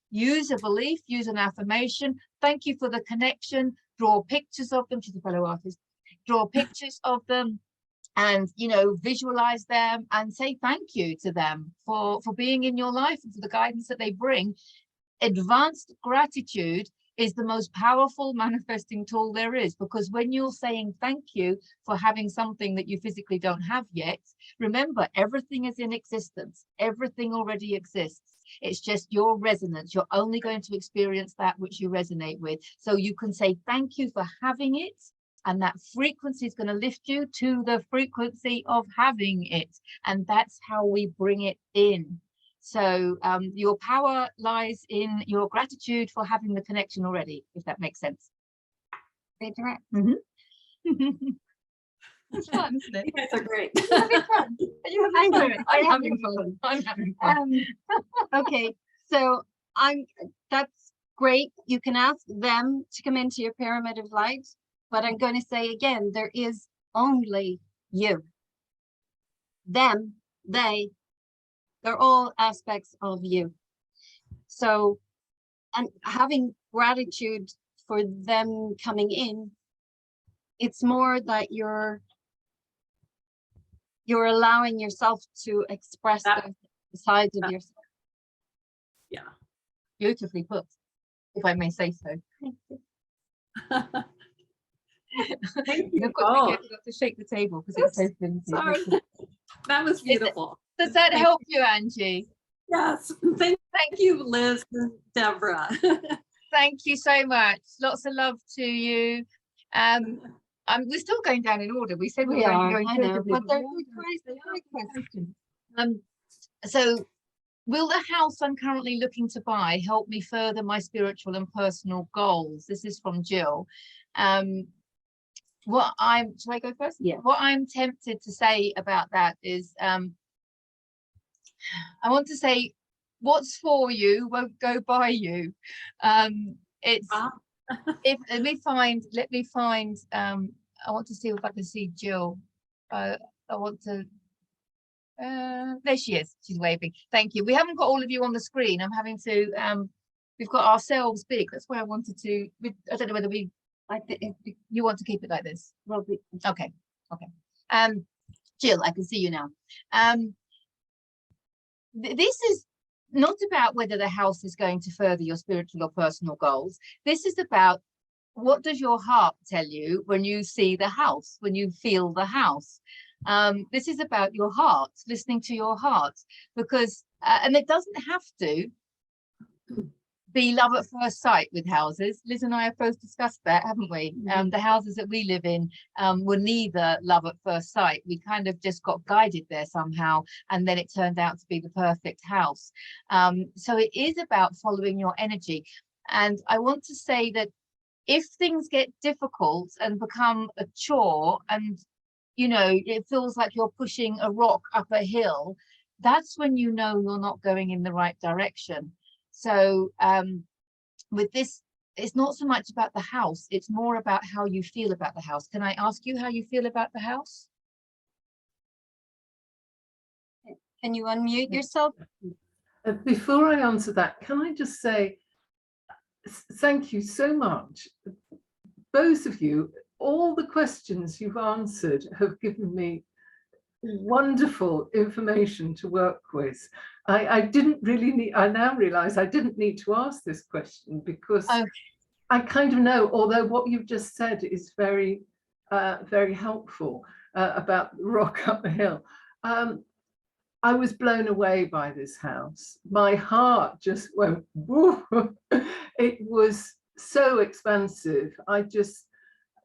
Use a belief, use an affirmation. Thank you for the connection. Draw pictures of them. She's a fellow artist. Draw pictures of them, and, you know, visualize them and say thank you to them for being in your life and for the guidance that they bring. Advanced gratitude is the most powerful manifesting tool there is, because when you're saying thank you for having something that you physically don't have yet, remember, everything is in existence. Everything already exists. It's just your resonance. You're only going to experience that which you resonate with. So you can say thank you for having it, and that frequency is going to lift you to the frequency of having it. And that's how we bring it in. So your power lies in your gratitude for having the connection already, if that makes sense. Very direct. It's fun, isn't it? You guys are great. Fun. Are you having fun? I'm having fun. I'm having fun. Okay, so that's great. You can ask them to come into your pyramid of light, but I'm going to say again, there is only you. Them, they're all aspects of you. So, and having gratitude for them coming in, it's more that you're allowing yourself to express the sides of yourself. Yeah. Beautifully put, if I may say so. Thank you I've got to be both. careful not to shake the table because it's so flimsy. Sorry. That was beautiful. Does that Thank help you, Angie? Yes. Thank you, Liz and Deborah. Thank you so much. Lots of love to you. We're still going down in order. We said we We were are, going I know, intuitively, but they're great questions. So will the house I'm currently looking to buy help me further my spiritual and personal goals? This is from Jill. Shall I go first? Yeah. What I'm tempted to say about that is, I want to say, what's for you won't go by you. It's let me find. I want to see if I can see Jill. I want to. There she is. She's waving. Thank you. We haven't got all of you on the screen. I'm having to. We've got ourselves big. That's why I wanted to. I don't know whether we. You want to keep it like this. Well, okay. Jill, I can see you now. This is not about whether the house is going to further your spiritual or personal goals. This is about, what does your heart tell you when you see the house, when you feel the house? This is about your heart, listening to your heart, because, and it doesn't have to be love at first sight with houses. Liz and I have both discussed that, haven't we? The houses that we live in were neither love at first sight. We kind of just got guided there somehow, and then it turned out to be the perfect house. So it is about following your energy. And I want to say that if things get difficult and become a chore, and it feels like you're pushing a rock up a hill, that's when you know you're not going in the right direction. So with this, it's not so much about the house, it's more about how you feel about the house. Can I ask you how you feel about the house? Can you unmute yourself? Before I answer that, can I just say thank you so much, both of you. All the questions you've answered have given me wonderful information to work with. I didn't really need, I now realize I didn't need to ask this question, because I kind of know, although what you've just said is very, very helpful about the rock up the hill. I was blown away by this house. My heart just went, woo. It was so expansive. I just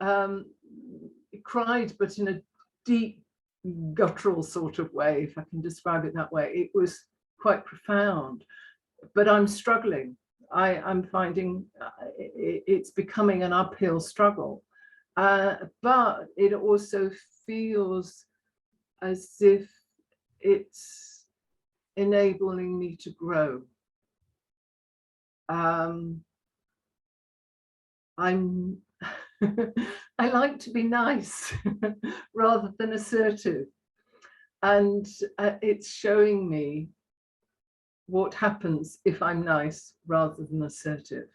cried, but in a deep, guttural sort of way, if I can describe it that way. It was quite profound, but I'm struggling. I'm finding it's becoming an uphill struggle, but it also feels as if it's enabling me to grow. I like to be nice rather than assertive, and it's showing me what happens if I'm nice rather than assertive.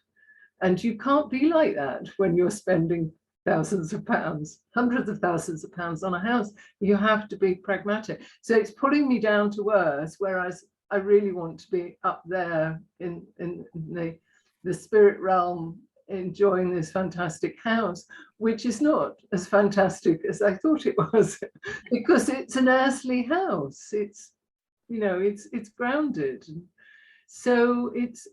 And you can't be like that when you're spending thousands of pounds, hundreds of thousands of pounds on a house. You have to be pragmatic. So it's pulling me down to earth, whereas I really want to be up there in the spirit realm, enjoying this fantastic house, which is not as fantastic as I thought it was, because it's an earthly house. It's, it's grounded. So it's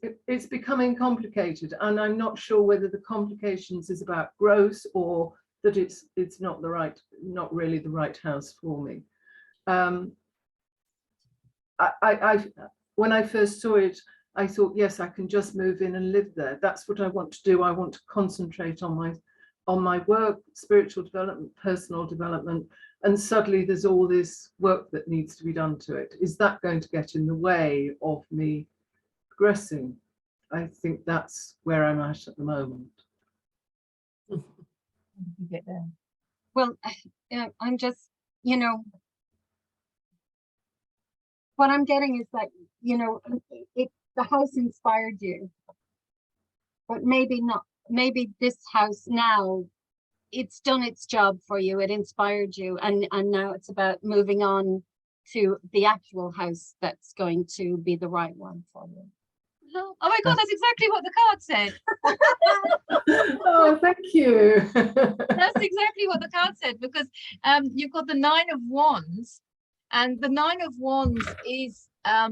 becoming complicated, and I'm not sure whether the complications is about growth or that it's not really the right house for me. When I first saw it, I thought, yes, I can just move in and live there. That's what I want to do. I want to concentrate on my work, spiritual development, personal development, and suddenly there's all this work that needs to be done to it. Is that going to get in the way of me progressing? I think that's where I'm at the moment. Well, I'm just, what I'm getting is that, the house inspired you, but maybe not. Maybe this house now, it's done its job for you. It inspired you, and now it's about moving on to the actual house that's going to be the right one for you. Oh my God, that's exactly what the card said. Oh, thank you. That's exactly what the card said, because you've got the 9 of Wands, and the 9 of Wands is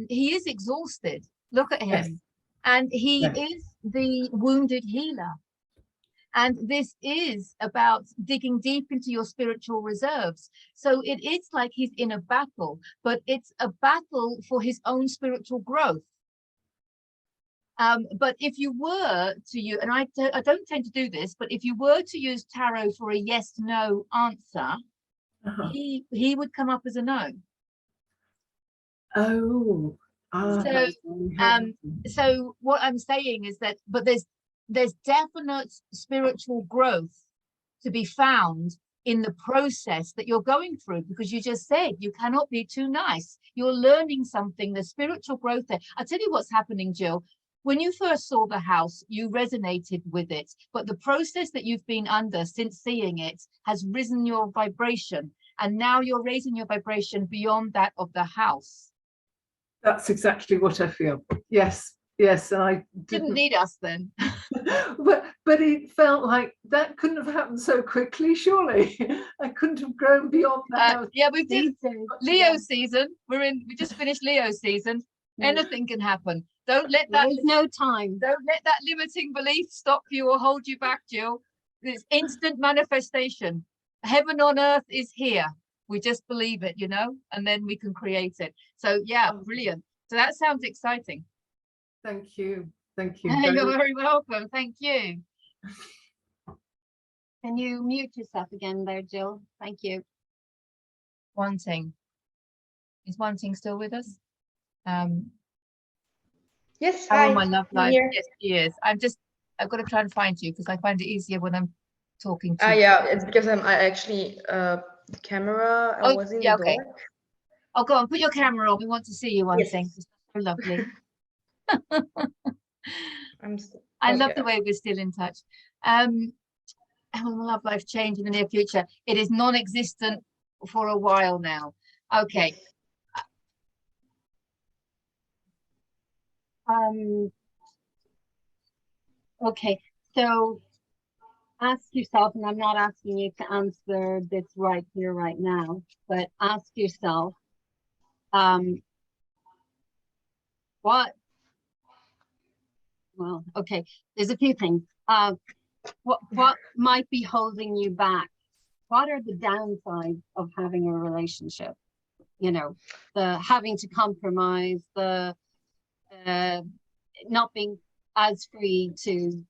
he is exhausted. Look at him. Yes. And he Yes. is the wounded healer. And this is about digging deep into your spiritual reserves. So it is like he's in a battle, but it's a battle for his own spiritual growth. But if you were to use, and I don't tend to do this, but if you were to use tarot for a yes/no answer, he would come up as a no. Oh. So, so what I'm saying is that, but there's definite spiritual growth to be found in the process that you're going through, because you just said you cannot be too nice. You're learning something, the spiritual growth there. I'll tell you what's happening, Jill. When you first saw the house, you resonated with it, but the process that you've been under since seeing it has risen your vibration, and now you're raising your vibration beyond that of the house. That's exactly what I feel. Yes, yes, and I Didn't need us then. but it felt like that couldn't have happened so quickly, surely. I couldn't have grown beyond the house. Yeah, we did Leo season. We just finished Leo season. Anything can happen. Don't let that There's no time. don't let that limiting belief stop you or hold you back, Jill. It's instant manifestation. Heaven on earth is here. We just believe it, you know, and then we can create it. So yeah, brilliant. So that sounds exciting. Thank you. Thank you. You're very welcome. Thank you. Can you mute yourself again there, Jill? Thank you. Wanting. Is Wanting still with us? Yes, How hi. my love I'm life? here. Yes, she is. I've got to try and find you because I find it easier when I'm talking to you. Yeah, it's because I actually the camera I was in the okay. dark. Oh, go on, put your camera on. We want to see you, Wanting. Yes. It's so lovely. I love the way we're still in touch. How will love life change in the near future? It is non-existent for a while now. Okay. Okay, so ask yourself, and I'm not asking you to answer this right here, right now, but ask yourself, well, okay, there's a few things. What might be holding you back? What are the downsides of having a relationship? You know, the having to compromise, the not being as free to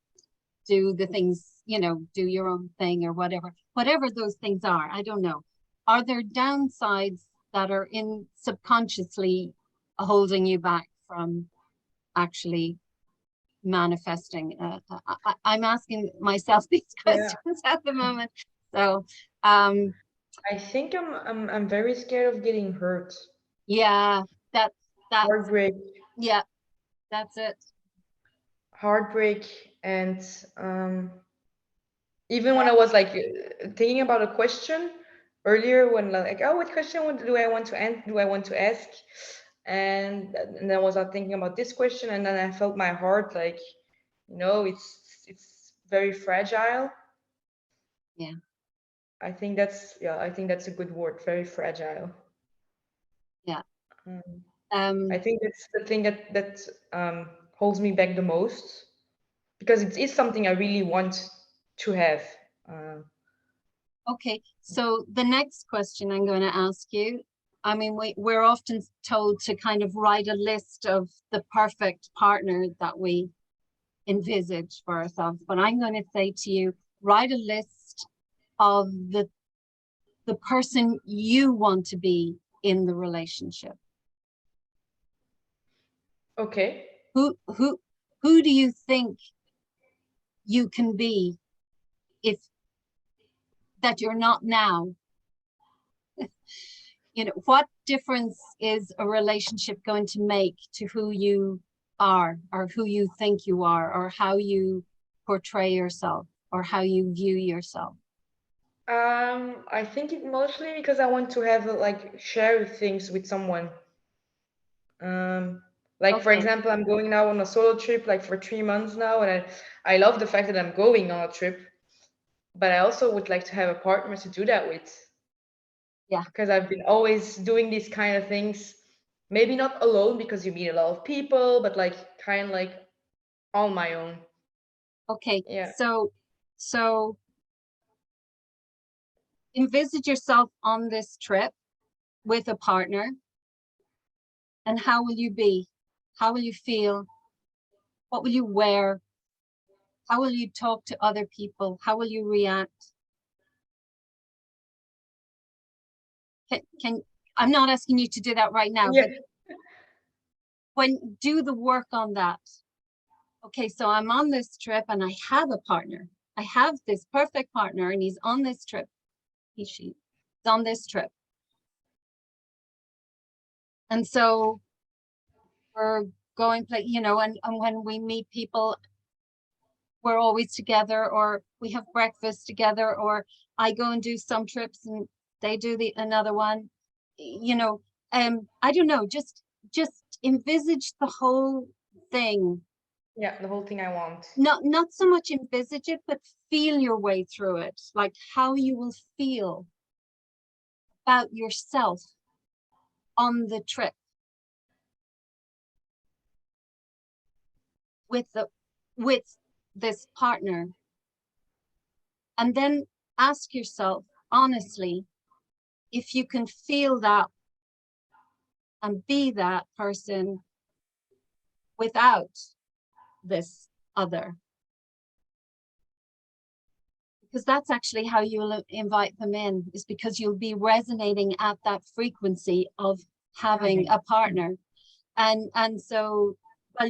do the things, you know, do your own thing or whatever those things are. I don't know. Are there downsides that are in subconsciously holding you back from actually manifesting? I'm asking myself these questions at the moment. So I think I'm very scared of getting hurt. Yeah, that's heartbreak. Yeah, that's it. Heartbreak, and even when I was like thinking about a question earlier, when like, oh, what question do I want to ask? And then I was thinking about this question, and then I felt my heart like, you know, it's very fragile. Yeah. I think that's a good word, very fragile. Yeah. I think that's the thing that holds me back the most, because it is something I really want to have. Okay, so the next question I'm going to ask you, I mean, we're often told to kind of write a list of the perfect partner that we envisage for ourselves, but I'm going to say to you, write a list of the person you want to be in the relationship. Okay. Who do you think you can be if that you're not now? You know, what difference is a relationship going to make to who you are, or who you think you are, or how you portray yourself, or how you view yourself? I think it mostly because I want to have like share things with someone. Like, for Okay. example, I'm going now on a solo trip, like for 3 months now, and I love the fact that I'm going on a trip, but I also would like to have a partner to do that with. Yeah. Because I've been always doing these kind of things, maybe not alone because you meet a lot of people, but like kind of like on my own. Okay. Yeah. So envisage yourself on this trip with a partner, and how will you be? How will you feel? What will you wear? How will you talk to other people? How will you react? I'm not asking you to do that right now, Yeah. but do the work on that. Okay, so I'm on this trip and I have a partner. I have this perfect partner and he's on this trip. She's on this trip. And so we're going, you know, and when we meet people, we're always together, or we have breakfast together, or I go and do some trips and they do another one, you know. I don't know, just envisage the whole thing. Yeah, the whole thing I want. Not so much envisage it, but feel your way through it, like how you will feel about yourself on the trip with this partner. And then ask yourself honestly if you can feel that and be that person without this other. Because that's actually how you'll invite them in, is because you'll be resonating at that frequency of having a partner. And so, well,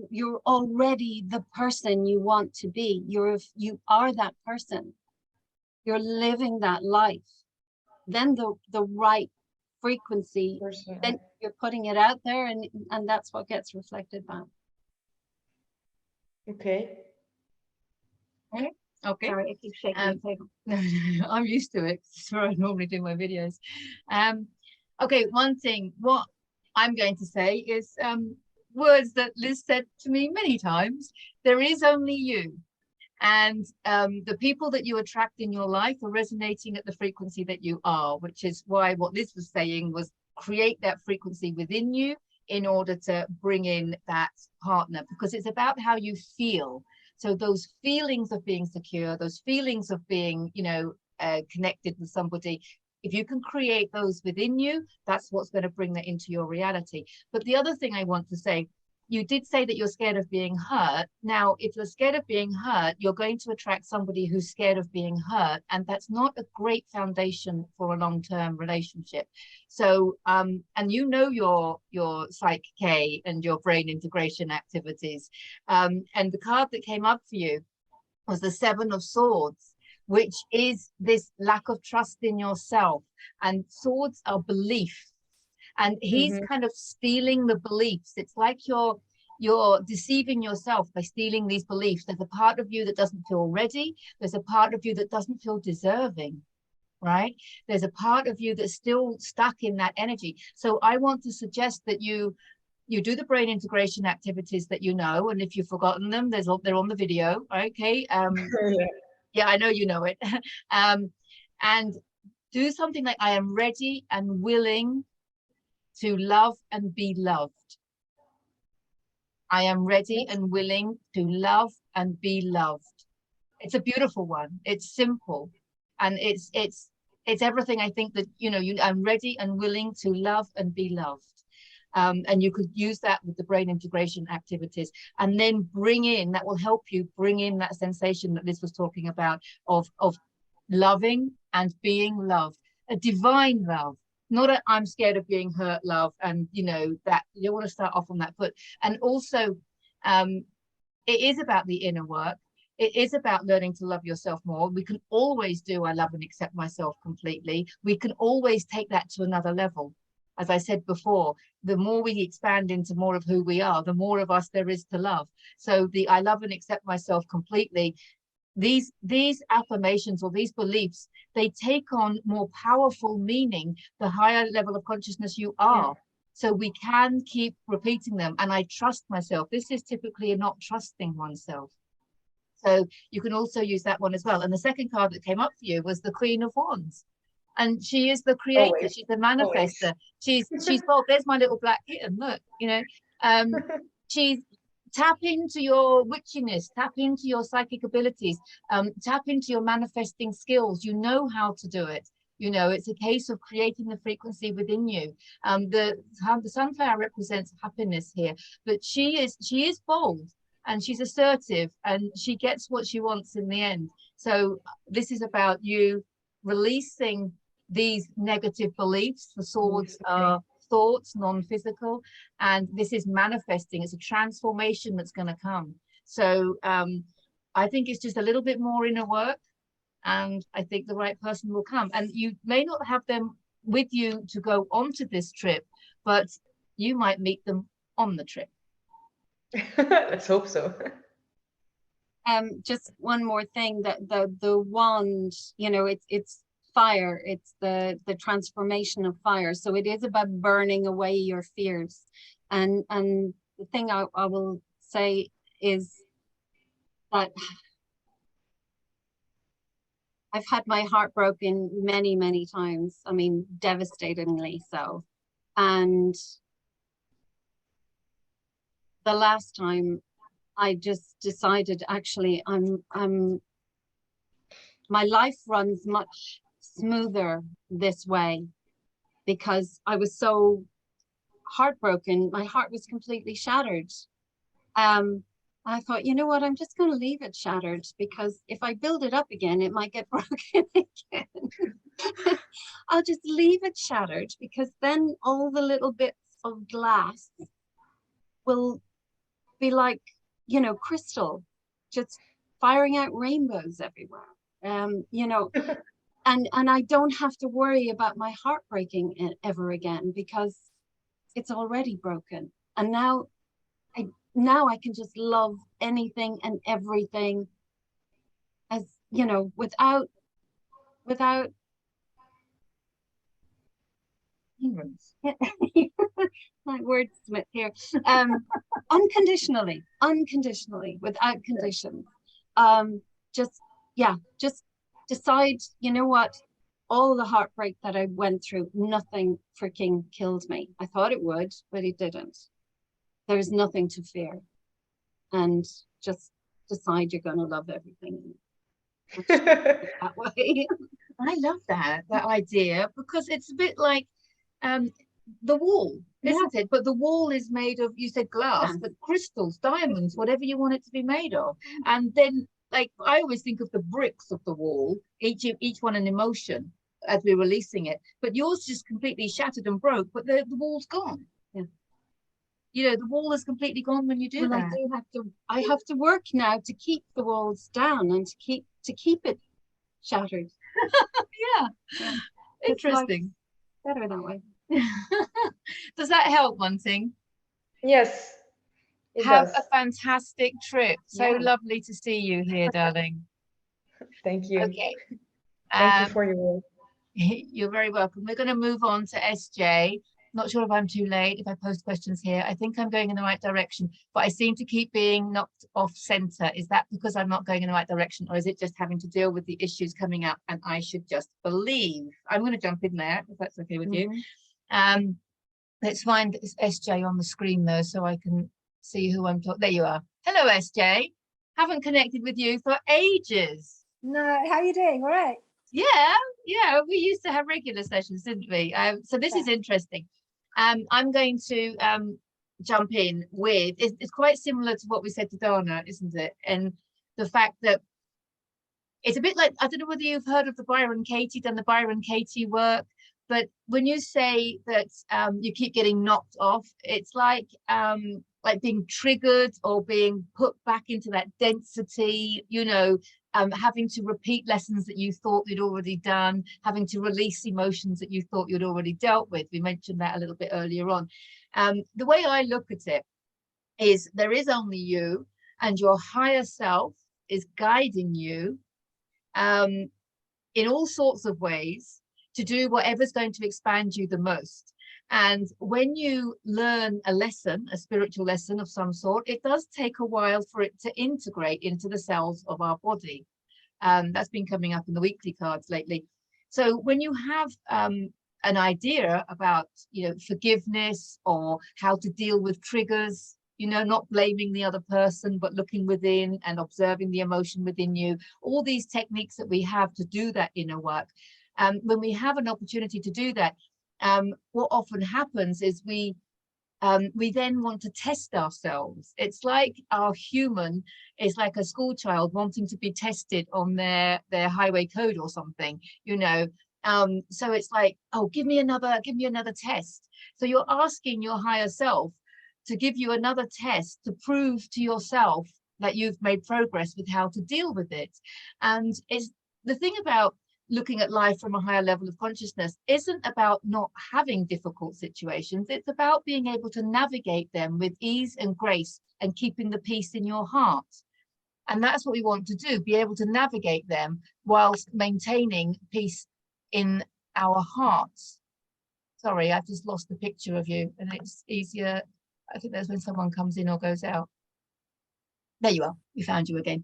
you're already the person you want to be. You are that person. You're living that life. Then the right frequency, then you're putting it out there, and that's what gets reflected back. Okay. Okay. Sorry, I keep shaking the table. No, I'm used to it. That's where I normally do my videos. Okay, one thing, what I'm going to say is words that Liz said to me many times. There is only you. And the people that you attract in your life are resonating at the frequency that you are, which is why what Liz was saying was create that frequency within you in order to bring in that partner, because it's about how you feel. So those feelings of being secure, those feelings of being, you know, connected with somebody, if you can create those within you, that's what's going to bring that into your reality. But the other thing I want to say, you did say that you're scared of being hurt. Now, if you're scared of being hurt, you're going to attract somebody who's scared of being hurt. And that's not a great foundation for a long-term relationship. So, and you know your Psych K and your brain integration activities. And the card that came up for you was the 7 of Swords, which is this lack of trust in yourself. And swords are belief. And he's kind of stealing the beliefs. It's like you're deceiving yourself by stealing these beliefs. There's a part of you that doesn't feel ready. There's a part of you that doesn't feel deserving, right? There's a part of you that's still stuck in that energy. So I want to suggest that you do the brain integration activities that you know, and if you've forgotten them, they're on the video, okay? Yeah, I know you know it. And do something like, I am ready and willing to love and be loved. I am ready and willing to love and be loved. It's a beautiful one. It's simple, and it's everything I think that, you know, I'm ready and willing to love and be loved. And you could use that with the brain integration activities, and then bring in, that will help you bring in that sensation that Liz was talking about of loving and being loved, a divine love. Not a I'm scared of being hurt love, and you know that you don't want to start off on that foot. And also it is about the inner work. It is about learning to love yourself more. We can always do I love and accept myself completely. We can always take that to another level. As I said before, the more we expand into more of who we are, the more of us there is to love. So the I love and accept myself completely, these affirmations or these beliefs, they take on more powerful meaning the higher level of consciousness you are. So we can keep repeating them. And I trust myself. This is typically a not trusting oneself. So you can also use that one as well. And the second card that came up for you was the Queen of Wands. And she is the creator. Always. She's the manifester. She's bold. There's my little black kitten. Look, you know, she's tap into your witchiness, tap into your psychic abilities, tap into your manifesting skills. You know how to do it. You know, it's a case of creating the frequency within you. The sunflower represents happiness here, but she is bold and she's assertive and she gets what she wants in the end. So this is about you releasing these negative beliefs. The swords are thoughts, non-physical, and this is manifesting. It's a transformation that's going to come. So I think it's just a little bit more inner work, and I think the right person will come. And you may not have them with you to go onto this trip, but you might meet them on the trip. Let's hope so. Just one more thing, that the wand, you know, it's fire, it's the transformation of fire. So it is about burning away your fears. And the thing I will say is that I've had my heart broken many, many times. I mean, devastatingly so. And the last time I just decided, actually, my life runs much smoother this way, because I was so heartbroken. My heart was completely shattered. I thought, you know what, I'm just going to leave it shattered, because if I build it up again, it might get broken again. I'll just leave it shattered, because then all the little bits of glass will be like, you know, crystal, just firing out rainbows everywhere. You know, and I don't have to worry about my heart breaking ever again, because it's already broken. And now I can just love anything and everything, as you know, without hindrance. My wordsmith here. Unconditionally, without conditions. Just decide, you know what, all the heartbreak that I went through, nothing freaking killed me. I thought it would, but it didn't. There's nothing to fear. And just decide you're going to love everything that way. I love that idea, because it's a bit like the wall, isn't it? But the wall is made of, you said glass, but crystals, diamonds, whatever you want it to be made of. And then, like, I always think of the bricks of the wall, each one an emotion as we're releasing it. But yours just completely shattered and broke, but the wall's gone. Yeah. You know, the wall is completely gone when you do that. I have to work now to keep the walls down and to keep it shattered. Yeah. Interesting. Better that way. Does that help, Munting? Yes. Have does. a fantastic trip. So lovely to see you here, darling. Thank you. Okay. Thank you for your work. You're very welcome. We're going to move on to SJ. Not sure if I'm too late, if I post questions here. I think I'm going in the right direction, but I seem to keep being knocked off center. Is that because I'm not going in the right direction, or is it just having to deal with the issues coming up and I should just believe? I'm going to jump in there, if that's okay with you. Let's find SJ on the screen though, so I can see who I'm talking. There you are. Hello, SJ. Haven't connected with you for ages. No, how are you doing? All right. Yeah, we used to have regular sessions, didn't we? So this is interesting. I'm going to jump in with, it's quite similar to what we said to Dana, isn't it? And the fact that it's a bit like, I don't know whether you've heard of the Byron Katie, done the Byron Katie work, but when you say that you keep getting knocked off, it's like being triggered or being put back into that density, you know, having to repeat lessons that you thought you'd already done, having to release emotions that you thought you'd already dealt with. We mentioned that a little bit earlier on. The way I look at it is there is only you, and your higher self is guiding you in all sorts of ways to do whatever's going to expand you the most. And when you learn a lesson, a spiritual lesson of some sort, it does take a while for it to integrate into the cells of our body. That's been coming up in the weekly cards lately. So when you have an idea about, forgiveness or how to deal with triggers, not blaming the other person, but looking within and observing the emotion within you, all these techniques that we have to do that inner work. When we have an opportunity to do that, what often happens is we then want to test ourselves. It's like our human is like a school child wanting to be tested on their highway code or something, so it's like, oh, give me another test. So you're asking your higher self to give you another test to prove to yourself that you've made progress with how to deal with it. And it's the thing about looking at life from a higher level of consciousness isn't about not having difficult situations. It's about being able to navigate them with ease and grace and keeping the peace in your heart. And that's what we want to do, be able to navigate them whilst maintaining peace in our hearts. Sorry, I've just lost the picture of you, and it's easier. I think that's when someone comes in or goes out. There you are, we found you again.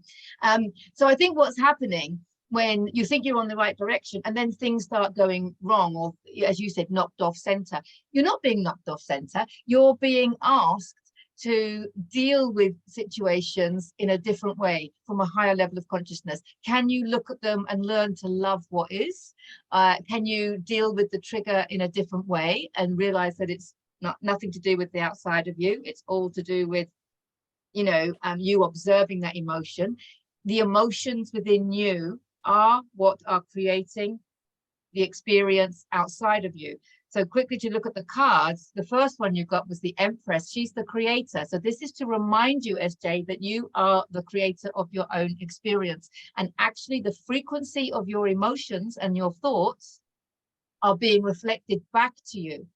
So I think what's happening when you think you're on the right direction and then things start going wrong, or as you said, knocked off center, you're not being knocked off center, you're being asked to deal with situations in a different way from a higher level of consciousness. Can you look at them and learn to love what is? Can you deal with the trigger in a different way and realize that it's nothing to do with the outside of you, it's all to do with you observing that emotion. The emotions within you are what are creating the experience outside of you. So quickly to look at the cards, the first one you got was the Empress. She's the creator. So this is to remind you, SJ, that you are the creator of your own experience. And actually the frequency of your emotions and your thoughts are being reflected back to you.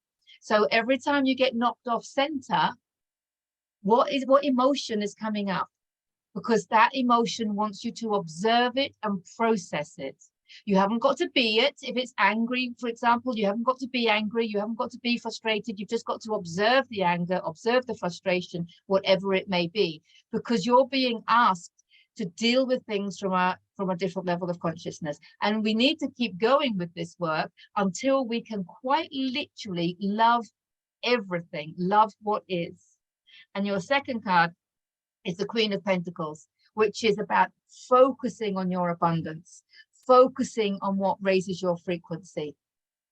So every time you get knocked off center, what emotion is coming up? Because that emotion wants you to observe it and process it. You haven't got to be it. If it's angry, for example, you haven't got to be angry. You haven't got to be frustrated. You've just got to observe the anger, observe the frustration, whatever it may be, because you're being asked to deal with things from a different level of consciousness. And we need to keep going with this work until we can quite literally love everything, love what is. And your second card is the Queen of Pentacles, which is about focusing on your abundance, focusing on what raises your frequency.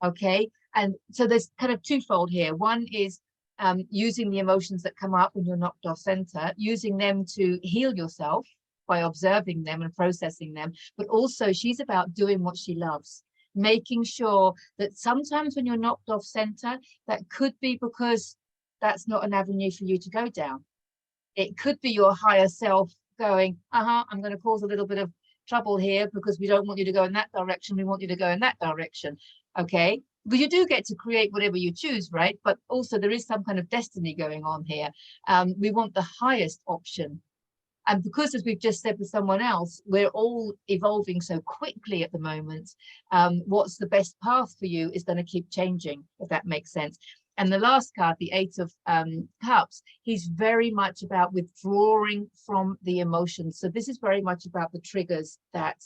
Okay, and so there's kind of twofold here. One is using the emotions that come up when you're knocked off center, using them to heal yourself by observing them and processing them. But also she's about doing what she loves, making sure that sometimes when you're knocked off center, that could be because that's not an avenue for you to go down. It could be your higher self going, I'm going to cause a little bit of trouble here because we don't want you to go in that direction. We want you to go in that direction. Okay, but you do get to create whatever you choose, right? But also there is some kind of destiny going on here. We want the highest option. And because, as we've just said with someone else, we're all evolving so quickly at the moment, what's the best path for you is going to keep changing, if that makes sense. And the last card, the Eight of Cups, he's very much about withdrawing from the emotions. So this is very much about the triggers that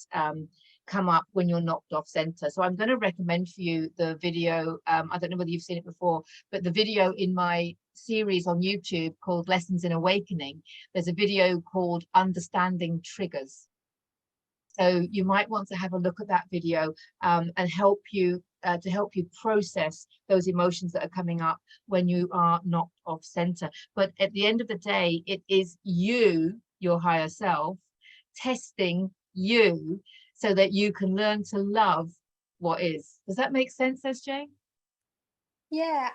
come up when you're knocked off center. So I'm going to recommend for you the video. I don't know whether you've seen it before, but the video in my series on YouTube called Lessons in Awakening, there's a video called Understanding Triggers. So you might want to have a look at that video and help you process those emotions that are coming up when you are knocked off center. But at the end of the day, it is you, your higher self, testing you so that you can learn to love what is. Does that make sense, SJ? Yeah,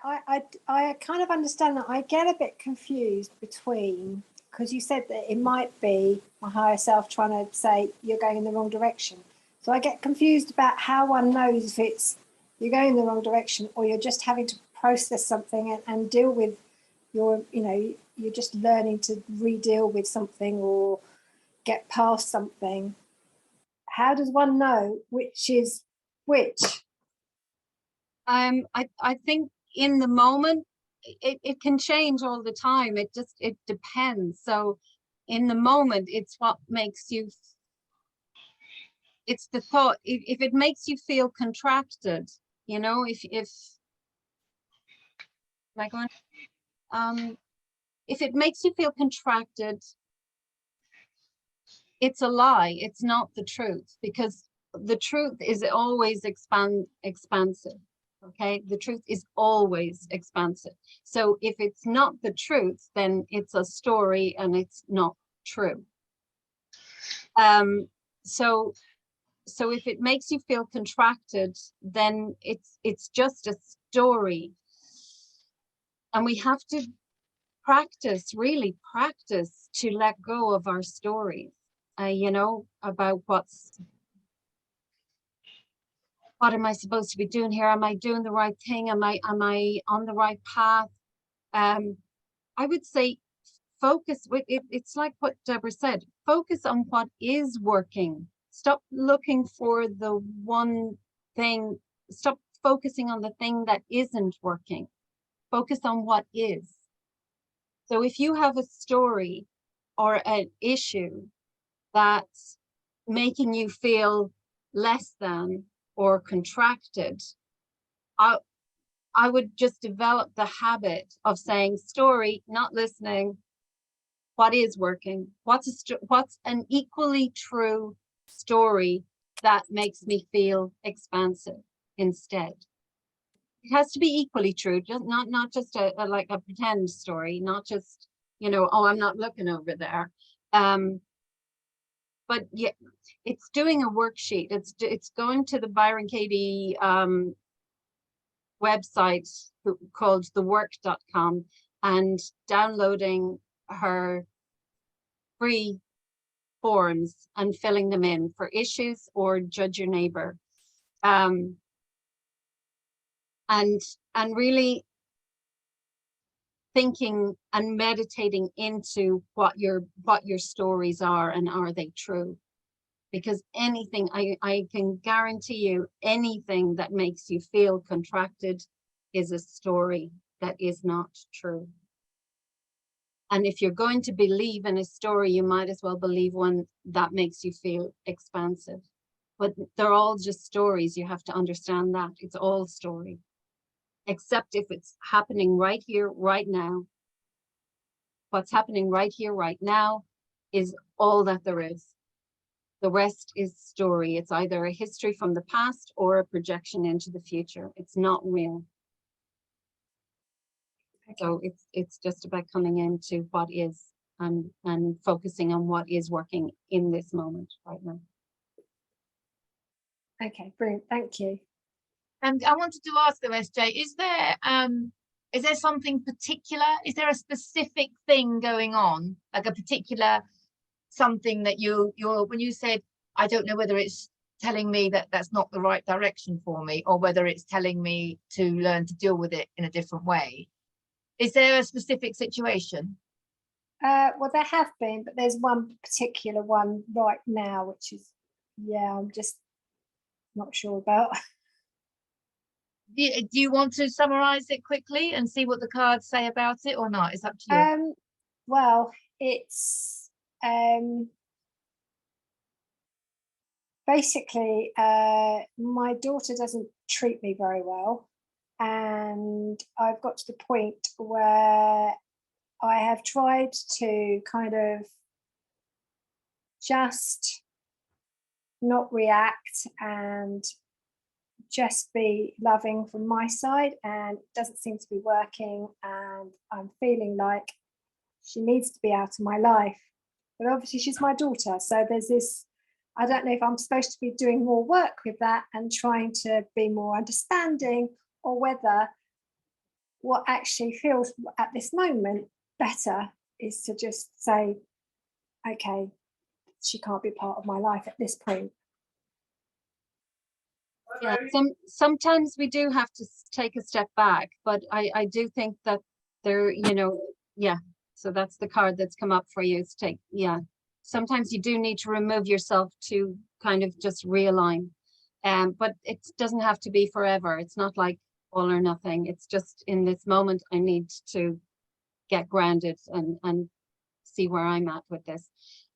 I kind of understand that. I get a bit confused between, because you said that it might be my higher self trying to say you're going in the wrong direction. So I get confused about how one knows if it's you're going in the wrong direction or you're just having to process something and deal with your, you're just learning to re-deal with something or get past something. How does one know which is which? I think in the moment, it can change all the time. It depends. So in the moment, it's what makes you, it's the thought. If it makes you feel contracted, you know, if like if it makes you feel contracted, it's a lie. It's not the truth, because the truth is always expansive. Okay, the truth is always expansive. So if it's not the truth, then it's a story and it's not true. So if it makes you feel contracted, then it's just a story. And we have to practice, really practice, to let go of our stories, you know, about what am I supposed to be doing here? Am I doing the right thing? Am I on the right path? I would say focus. It's like what Deborah said, focus on what is working. Stop looking for the one thing. Stop focusing on the thing that isn't working. Focus on what is. So if you have a story or an issue that's making you feel less than or contracted, I would just develop the habit of saying story, not listening. What is working? What's an equally true story that makes me feel expansive instead? It has to be equally true, just not just a like a pretend story, not just, you know, oh, I'm not looking over there. But yeah, it's doing a worksheet. It's going to the Byron Katie website called thework.com and downloading her free forms and filling them in for issues or judge your neighbor. And really thinking and meditating into what your stories are, and are they true? Because anything, I can guarantee you, anything that makes you feel contracted is a story that is not true. And if you're going to believe in a story, you might as well believe one that makes you feel expansive. But they're all just stories. You have to understand that. It's all story. Except if it's happening right here, right now. What's happening right here, right now is all that there is. The rest is story. It's either a history from the past or a projection into the future. It's not real. So it's just about coming into what is and focusing on what is working in this moment right now. Okay, brilliant. Thank you. And I wanted to ask the SJ, is there something particular? Is there a specific thing going on, like a particular something that you're when you said, I don't know whether it's telling me that that's not the right direction for me, or whether it's telling me to learn to deal with it in a different way. Is there a specific situation? Well, there have been, but there's one particular one right now, which is, yeah, I'm just not sure about. Do you want to summarize it quickly and see what the cards say about it, or not? It's up to you. Well, it's basically my daughter doesn't treat me very well, and I've got to the point where I have tried to kind of just not react and just be loving from my side, and it doesn't seem to be working, and I'm feeling like she needs to be out of my life. But obviously she's my daughter, so there's this, I don't know if I'm supposed to be doing more work with that and trying to be more understanding, or whether what actually feels at this moment better is to just say, okay, she can't be part of my life at this point. Yeah, sometimes we do have to take a step back, but I do think that there, you know, yeah, so that's the card that's come up for you. It's sometimes you do need to remove yourself to kind of just realign, but it doesn't have to be forever. It's not like all or nothing. It's just in this moment I need to get grounded and see where I'm at with this.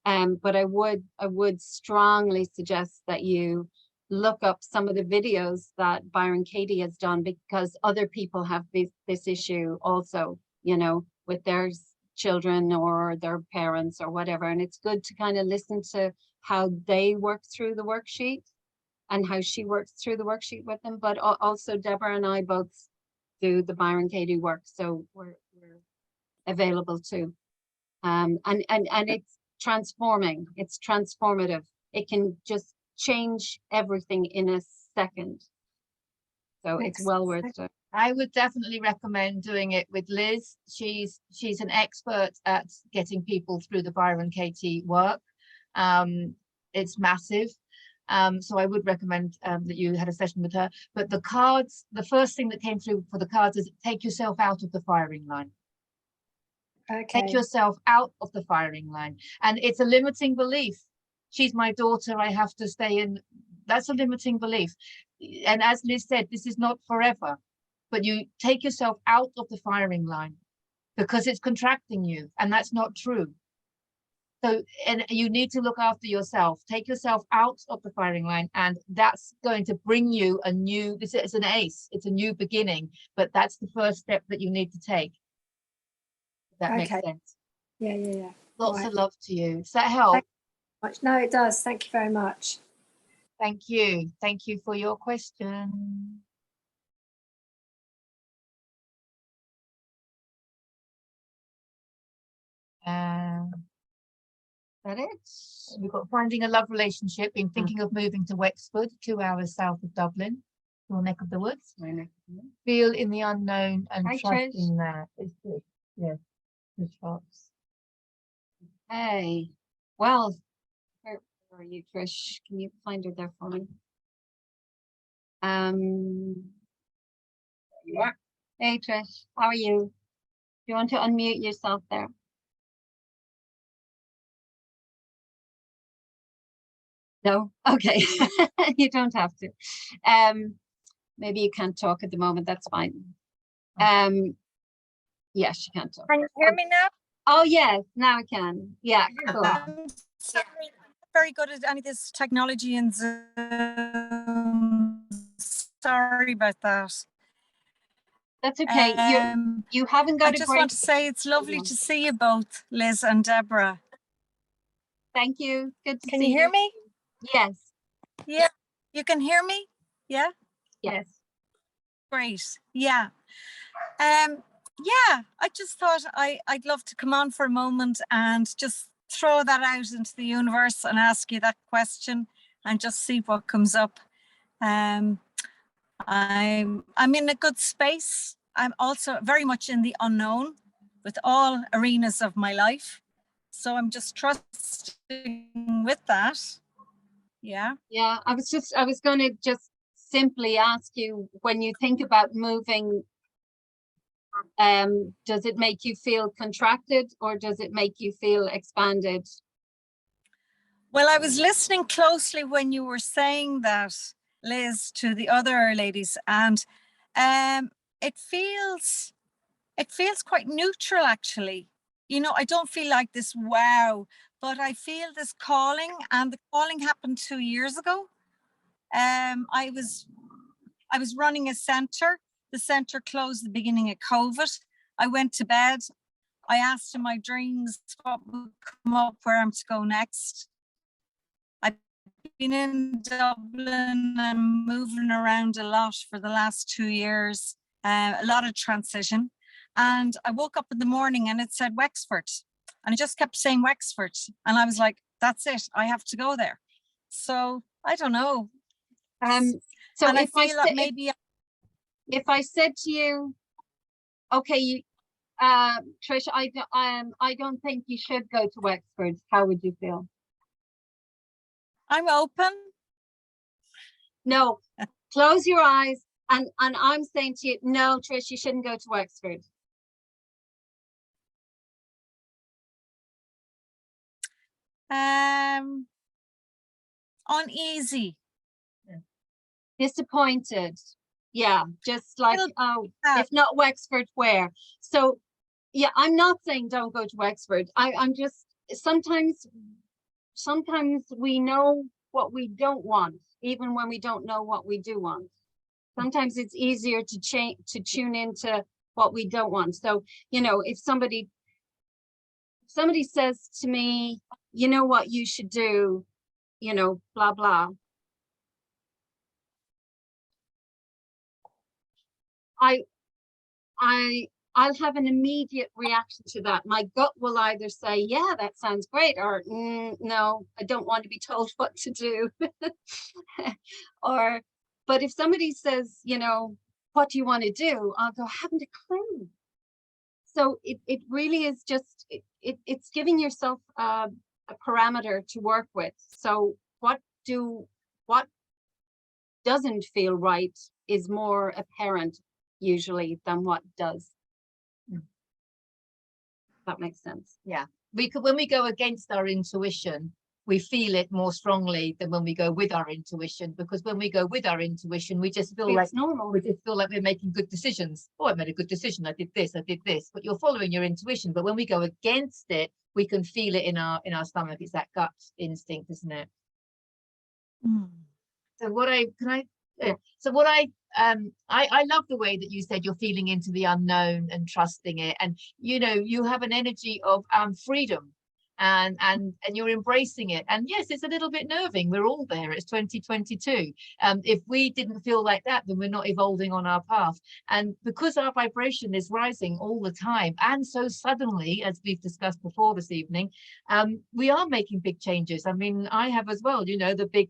But I would strongly suggest that you look up some of the videos that Byron Katie has done, because other people have this issue also, you know, with their children or their parents or whatever. And it's good to kind of listen to how they work through the worksheet and how she works through the worksheet with them. But also Deborah and I both do the Byron Katie work, so we're available too. And it's transforming, it's transformative. It can just change everything in a second. So it's well worth it. I would definitely recommend doing it with Liz. She's an expert at getting people through the Byron Katie work. It's massive. So I would recommend that you had a session with her. But the cards, the first thing that came through for the cards is take yourself out of the firing line. Okay. Take yourself out of the firing line. And it's a limiting belief. She's my daughter, I have to stay in. That's a limiting belief. And as Liz said, this is not forever, but you take yourself out of the firing line because it's contracting you, and that's not true. So, and you need to look after yourself. Take yourself out of the firing line, and that's going to bring you a new, this is an ace, it's a new beginning, but that's the first step that you need to take. That makes sense. Yeah. Lots of love to you. Does that help? No, it does. Thank you very much. Thank you. Thank you for your question. That it? We've got finding a love relationship, been thinking of moving to Wexford, 2 hours south of Dublin, your neck of the woods. My neck of the woods. Feel in the unknown and trusting that. It's good. Yes. The shots. Hey, well, where are you, Trish? Can you find her there for me? There you are. Hey, Trish, how are you? Do you want to unmute yourself there? No? Okay. You don't have to. Maybe you can't talk at the moment. That's fine. Yeah, she can't talk. Can you hear me now? Oh, yes, now I can. Yeah, cool. Sorry, I'm very good at any of this technology and Zoom. Sorry about that. That's okay. You haven't got I just want to say it's lovely to see you both, Liz and Deborah. Thank you. Good to see you. Can you hear me? Yes. Yeah. You can hear me? Yeah? Yes. Great. Yeah. Yeah, I just thought I'd love to come on for a moment and just throw that out into the universe and ask you that question and just see what comes up. I'm in a good space. I'm also very much in the unknown with all arenas of my life. So I'm just trusting with that. Yeah. Yeah, I was going to just simply ask you, when you think about moving, does it make you feel contracted or does it make you feel expanded? Well, I was listening closely when you were saying that, Liz, to the other ladies, and it feels quite neutral, actually. You know, I don't feel like this wow, but I feel this calling, and the calling happened 2 years ago. I was running a centre. The centre closed at the beginning of COVID. I went to bed. I asked in my dreams what would come up, where I'm to go next. I've been in Dublin and moving around a lot for the last 2 years, a lot of transition. And I woke up in the morning and it said Wexford. And it just kept saying Wexford. And I was like, that's it. I have to go there. So I don't know. So and if I feel that maybe if I said to you, okay, Trish, I don't think you should go to Wexford, how would you feel? I'm open. No, close your eyes, and I'm saying to you, no, Trish, you shouldn't go to Wexford. Uneasy. Disappointed. Yeah, just like, oh, if not Wexford, where? So, yeah, I'm not saying don't go to Wexford. I'm just, sometimes we know what we don't want, even when we don't know what we do want. Sometimes it's easier to tune into what we don't want. So, you know, if somebody says to me, you know what you should do, you know, blah, blah. I'll have an immediate reaction to that. My gut will either say, yeah, that sounds great, or no, I don't want to be told what to do. But if somebody says, you know, what do you want to do? I'll go, I haven't a clue. So it really is just, it's giving yourself a parameter to work with. So what doesn't feel right is more apparent usually than what does. That makes sense. Yeah, when we go against our intuition, we feel it more strongly than when we go with our intuition, because when we go with our intuition, we just feel like normal. We just feel like we're making good decisions. Oh, I made a good decision. I did this, but you're following your intuition. But when we go against it, we can feel it in our stomach. It's that gut instinct, isn't it? So I love the way that you said you're feeling into the unknown and trusting it, and you know, you have an energy of freedom and you're embracing it. And yes, it's a little bit nerving. We're all there. It's 2022. If we didn't feel like that, then we're not evolving on our path. And because our vibration is rising all the time, and so suddenly, as we've discussed before this evening, we are making big changes. I mean, I have as well, you know, the big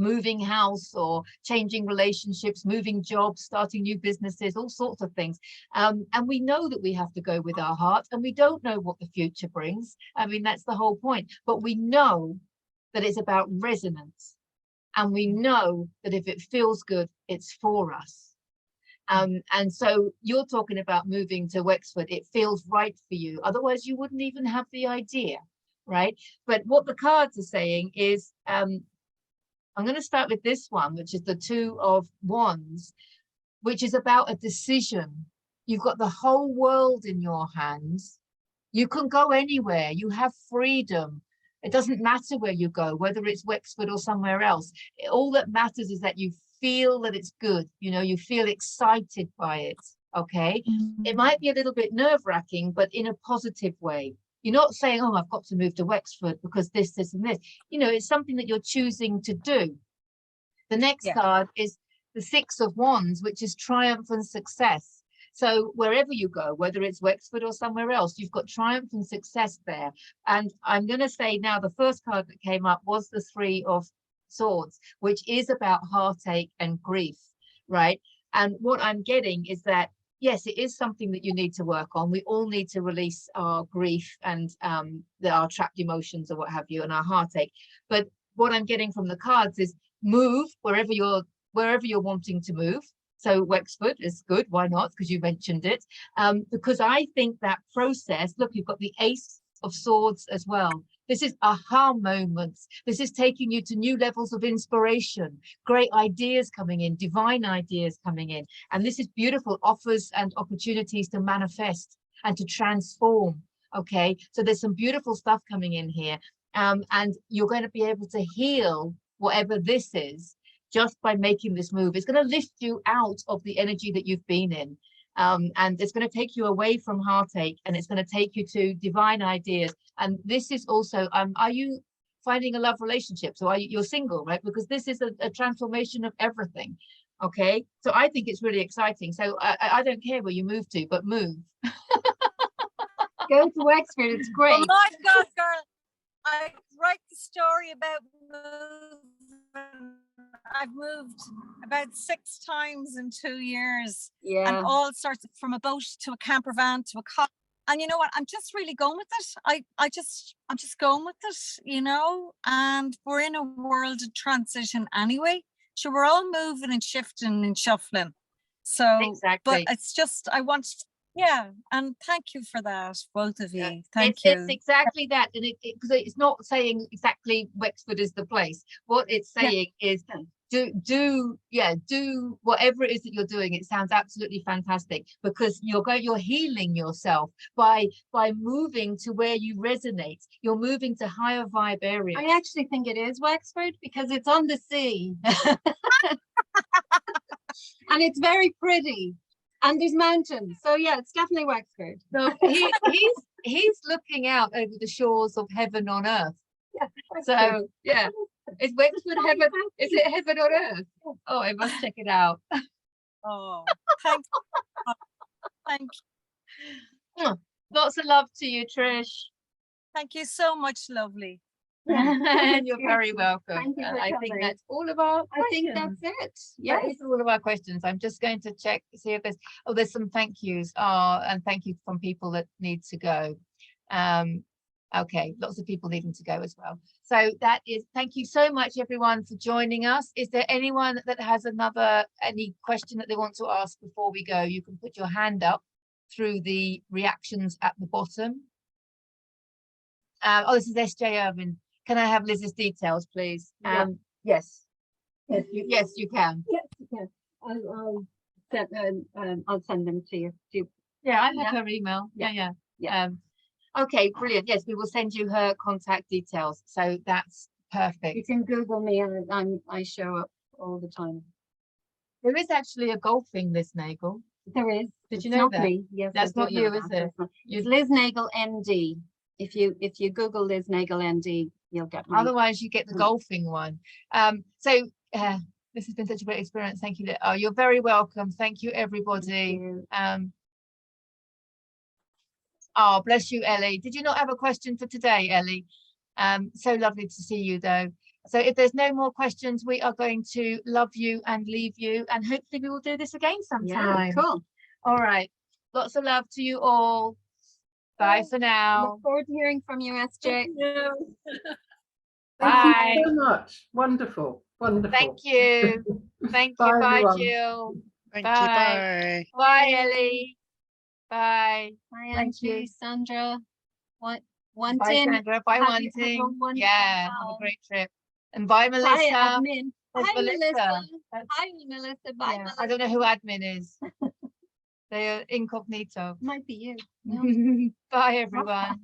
moving house or changing relationships, moving jobs, starting new businesses, all sorts of things. And we know that we have to go with our heart, and we don't know what the future brings. I mean, that's the whole point. But we know that it's about resonance. And we know that if it feels good, it's for us. And so you're talking about moving to Wexford. It feels right for you. Otherwise, you wouldn't even have the idea, right? But what the cards are saying is, I'm going to start with this one, which is the Two of Wands, which is about a decision. You've got the whole world in your hands. You can go anywhere. You have freedom. It doesn't matter where you go, whether it's Wexford or somewhere else. All that matters is that you feel that it's good. You know, you feel excited by it. Okay. It might be a little bit nerve-wracking, but in a positive way. You're not saying, oh, I've got to move to Wexford because this, and this. You know, it's something that you're choosing to do. The next card is the Six of Wands, which is triumph and success. So wherever you go, whether it's Wexford or somewhere else, you've got triumph and success there. And I'm going to say now, the first card that came up was the Three of Swords, which is about heartache and grief, right? And what I'm getting is that, yes, it is something that you need to work on. We all need to release our grief and our trapped emotions or what have you, and our heartache. But what I'm getting from the cards is move wherever you're wanting to move. So Wexford is good. Why not? Because you mentioned it. Because I think that process, look, you've got the Ace of Swords as well. This is aha moments. This is taking you to new levels of inspiration, great ideas coming in, divine ideas coming in. And this is beautiful, offers and opportunities to manifest and to transform. Okay, so there's some beautiful stuff coming in here. And you're going to be able to heal whatever this is just by making this move. It's going to lift you out of the energy that you've been in. And it's going to take you away from heartache, and it's going to take you to divine ideas. And this is also, are you finding a love relationship? So you're single, right? Because this is a transformation of everything. Okay, so I think it's really exciting. So I don't care where you move to, but move. Go to Wexford, it's great. Oh my God, girl, I write the story about moving. I've moved about 6 times in 2 years, and all sorts of, from a boat to a camper van to a car. And you know what? I'm just really going with it. I'm just going with it, you know. And we're in a world of transition anyway. So we're all moving and shifting and shuffling. So, exactly. But it's just, I want. Yeah, and thank you for that, both of you. Thank you. It's exactly that, and because it's not saying exactly Wexford is the place. What it's saying is do whatever it is that you're doing. It sounds absolutely fantastic, because you're healing yourself by moving to where you resonate. You're moving to higher vibe areas. I actually think it is Wexford because it's on the sea. And it's very pretty. And there's mountains. So yeah, it's definitely Wexford. So he's looking out over the shores of heaven on earth. Yeah, so yeah, is Wexford heaven? Is it heaven on earth? Oh, I must check it out. Oh, thank you. Thank you. Lots of love to you, Trish. Thank you so much, lovely. And you're very welcome. Thank you for I think coming. that's all of our I think questions. that's it. Yeah, Yes. all of our questions. I'm just going to check, see if there's some thank yous. And thank you from people that need to go. Okay, lots of people needing to go as well. So that is, thank you so much everyone for joining us. Is there anyone that has any question that they want to ask before we go? You can put your hand up through the reactions at the bottom. This is SJ Irvin. Can I have Liz's details, please? Yeah. Yes. Yes, you can. Yes, you can. I'll send them to you. Yeah, I have her email. Yeah. Okay, brilliant. Yes, we will send you her contact details. So that's perfect. You can Google me and I show up all the time. There is actually a golfing Liz Nagle. There is. Did you It's know not that? me. Yes, That's I not did know you, that. is it? That's not- It's Liz Nagle ND. If you Google Liz Nagle ND, you'll get my. Otherwise, you get the golfing one. This has been such a great experience. Thank you. Oh, you're very welcome. Thank you, everybody. Oh, bless you, Ellie. Did you not have a question for today, Ellie? So lovely to see you, though. So if there's no more questions, we are going to love you and leave you, and hopefully we will do this again sometime. Yeah, cool. All right. Lots of love to you all. Bye for now. Look forward to hearing from you, SJ. Bye. Thank you so much. Wonderful. Wonderful. Thank you. Thank you. Bye, Bye, everyone. Jill. Thank Bye. you. Bye. Bye, Ellie. Bye. Bye, Thank you. Angie, Sandra. One Bye, thing. Sandra. Bye, Have one you- have a thing. wonderful Yeah, have a time. great trip. And bye, Melissa. Bye, admin. There's Hi, Melissa. That's- Hi, Melissa. Bye, yeah, Melissa. I don't know who admin is. They're incognito. Might be you. No. Bye, everyone.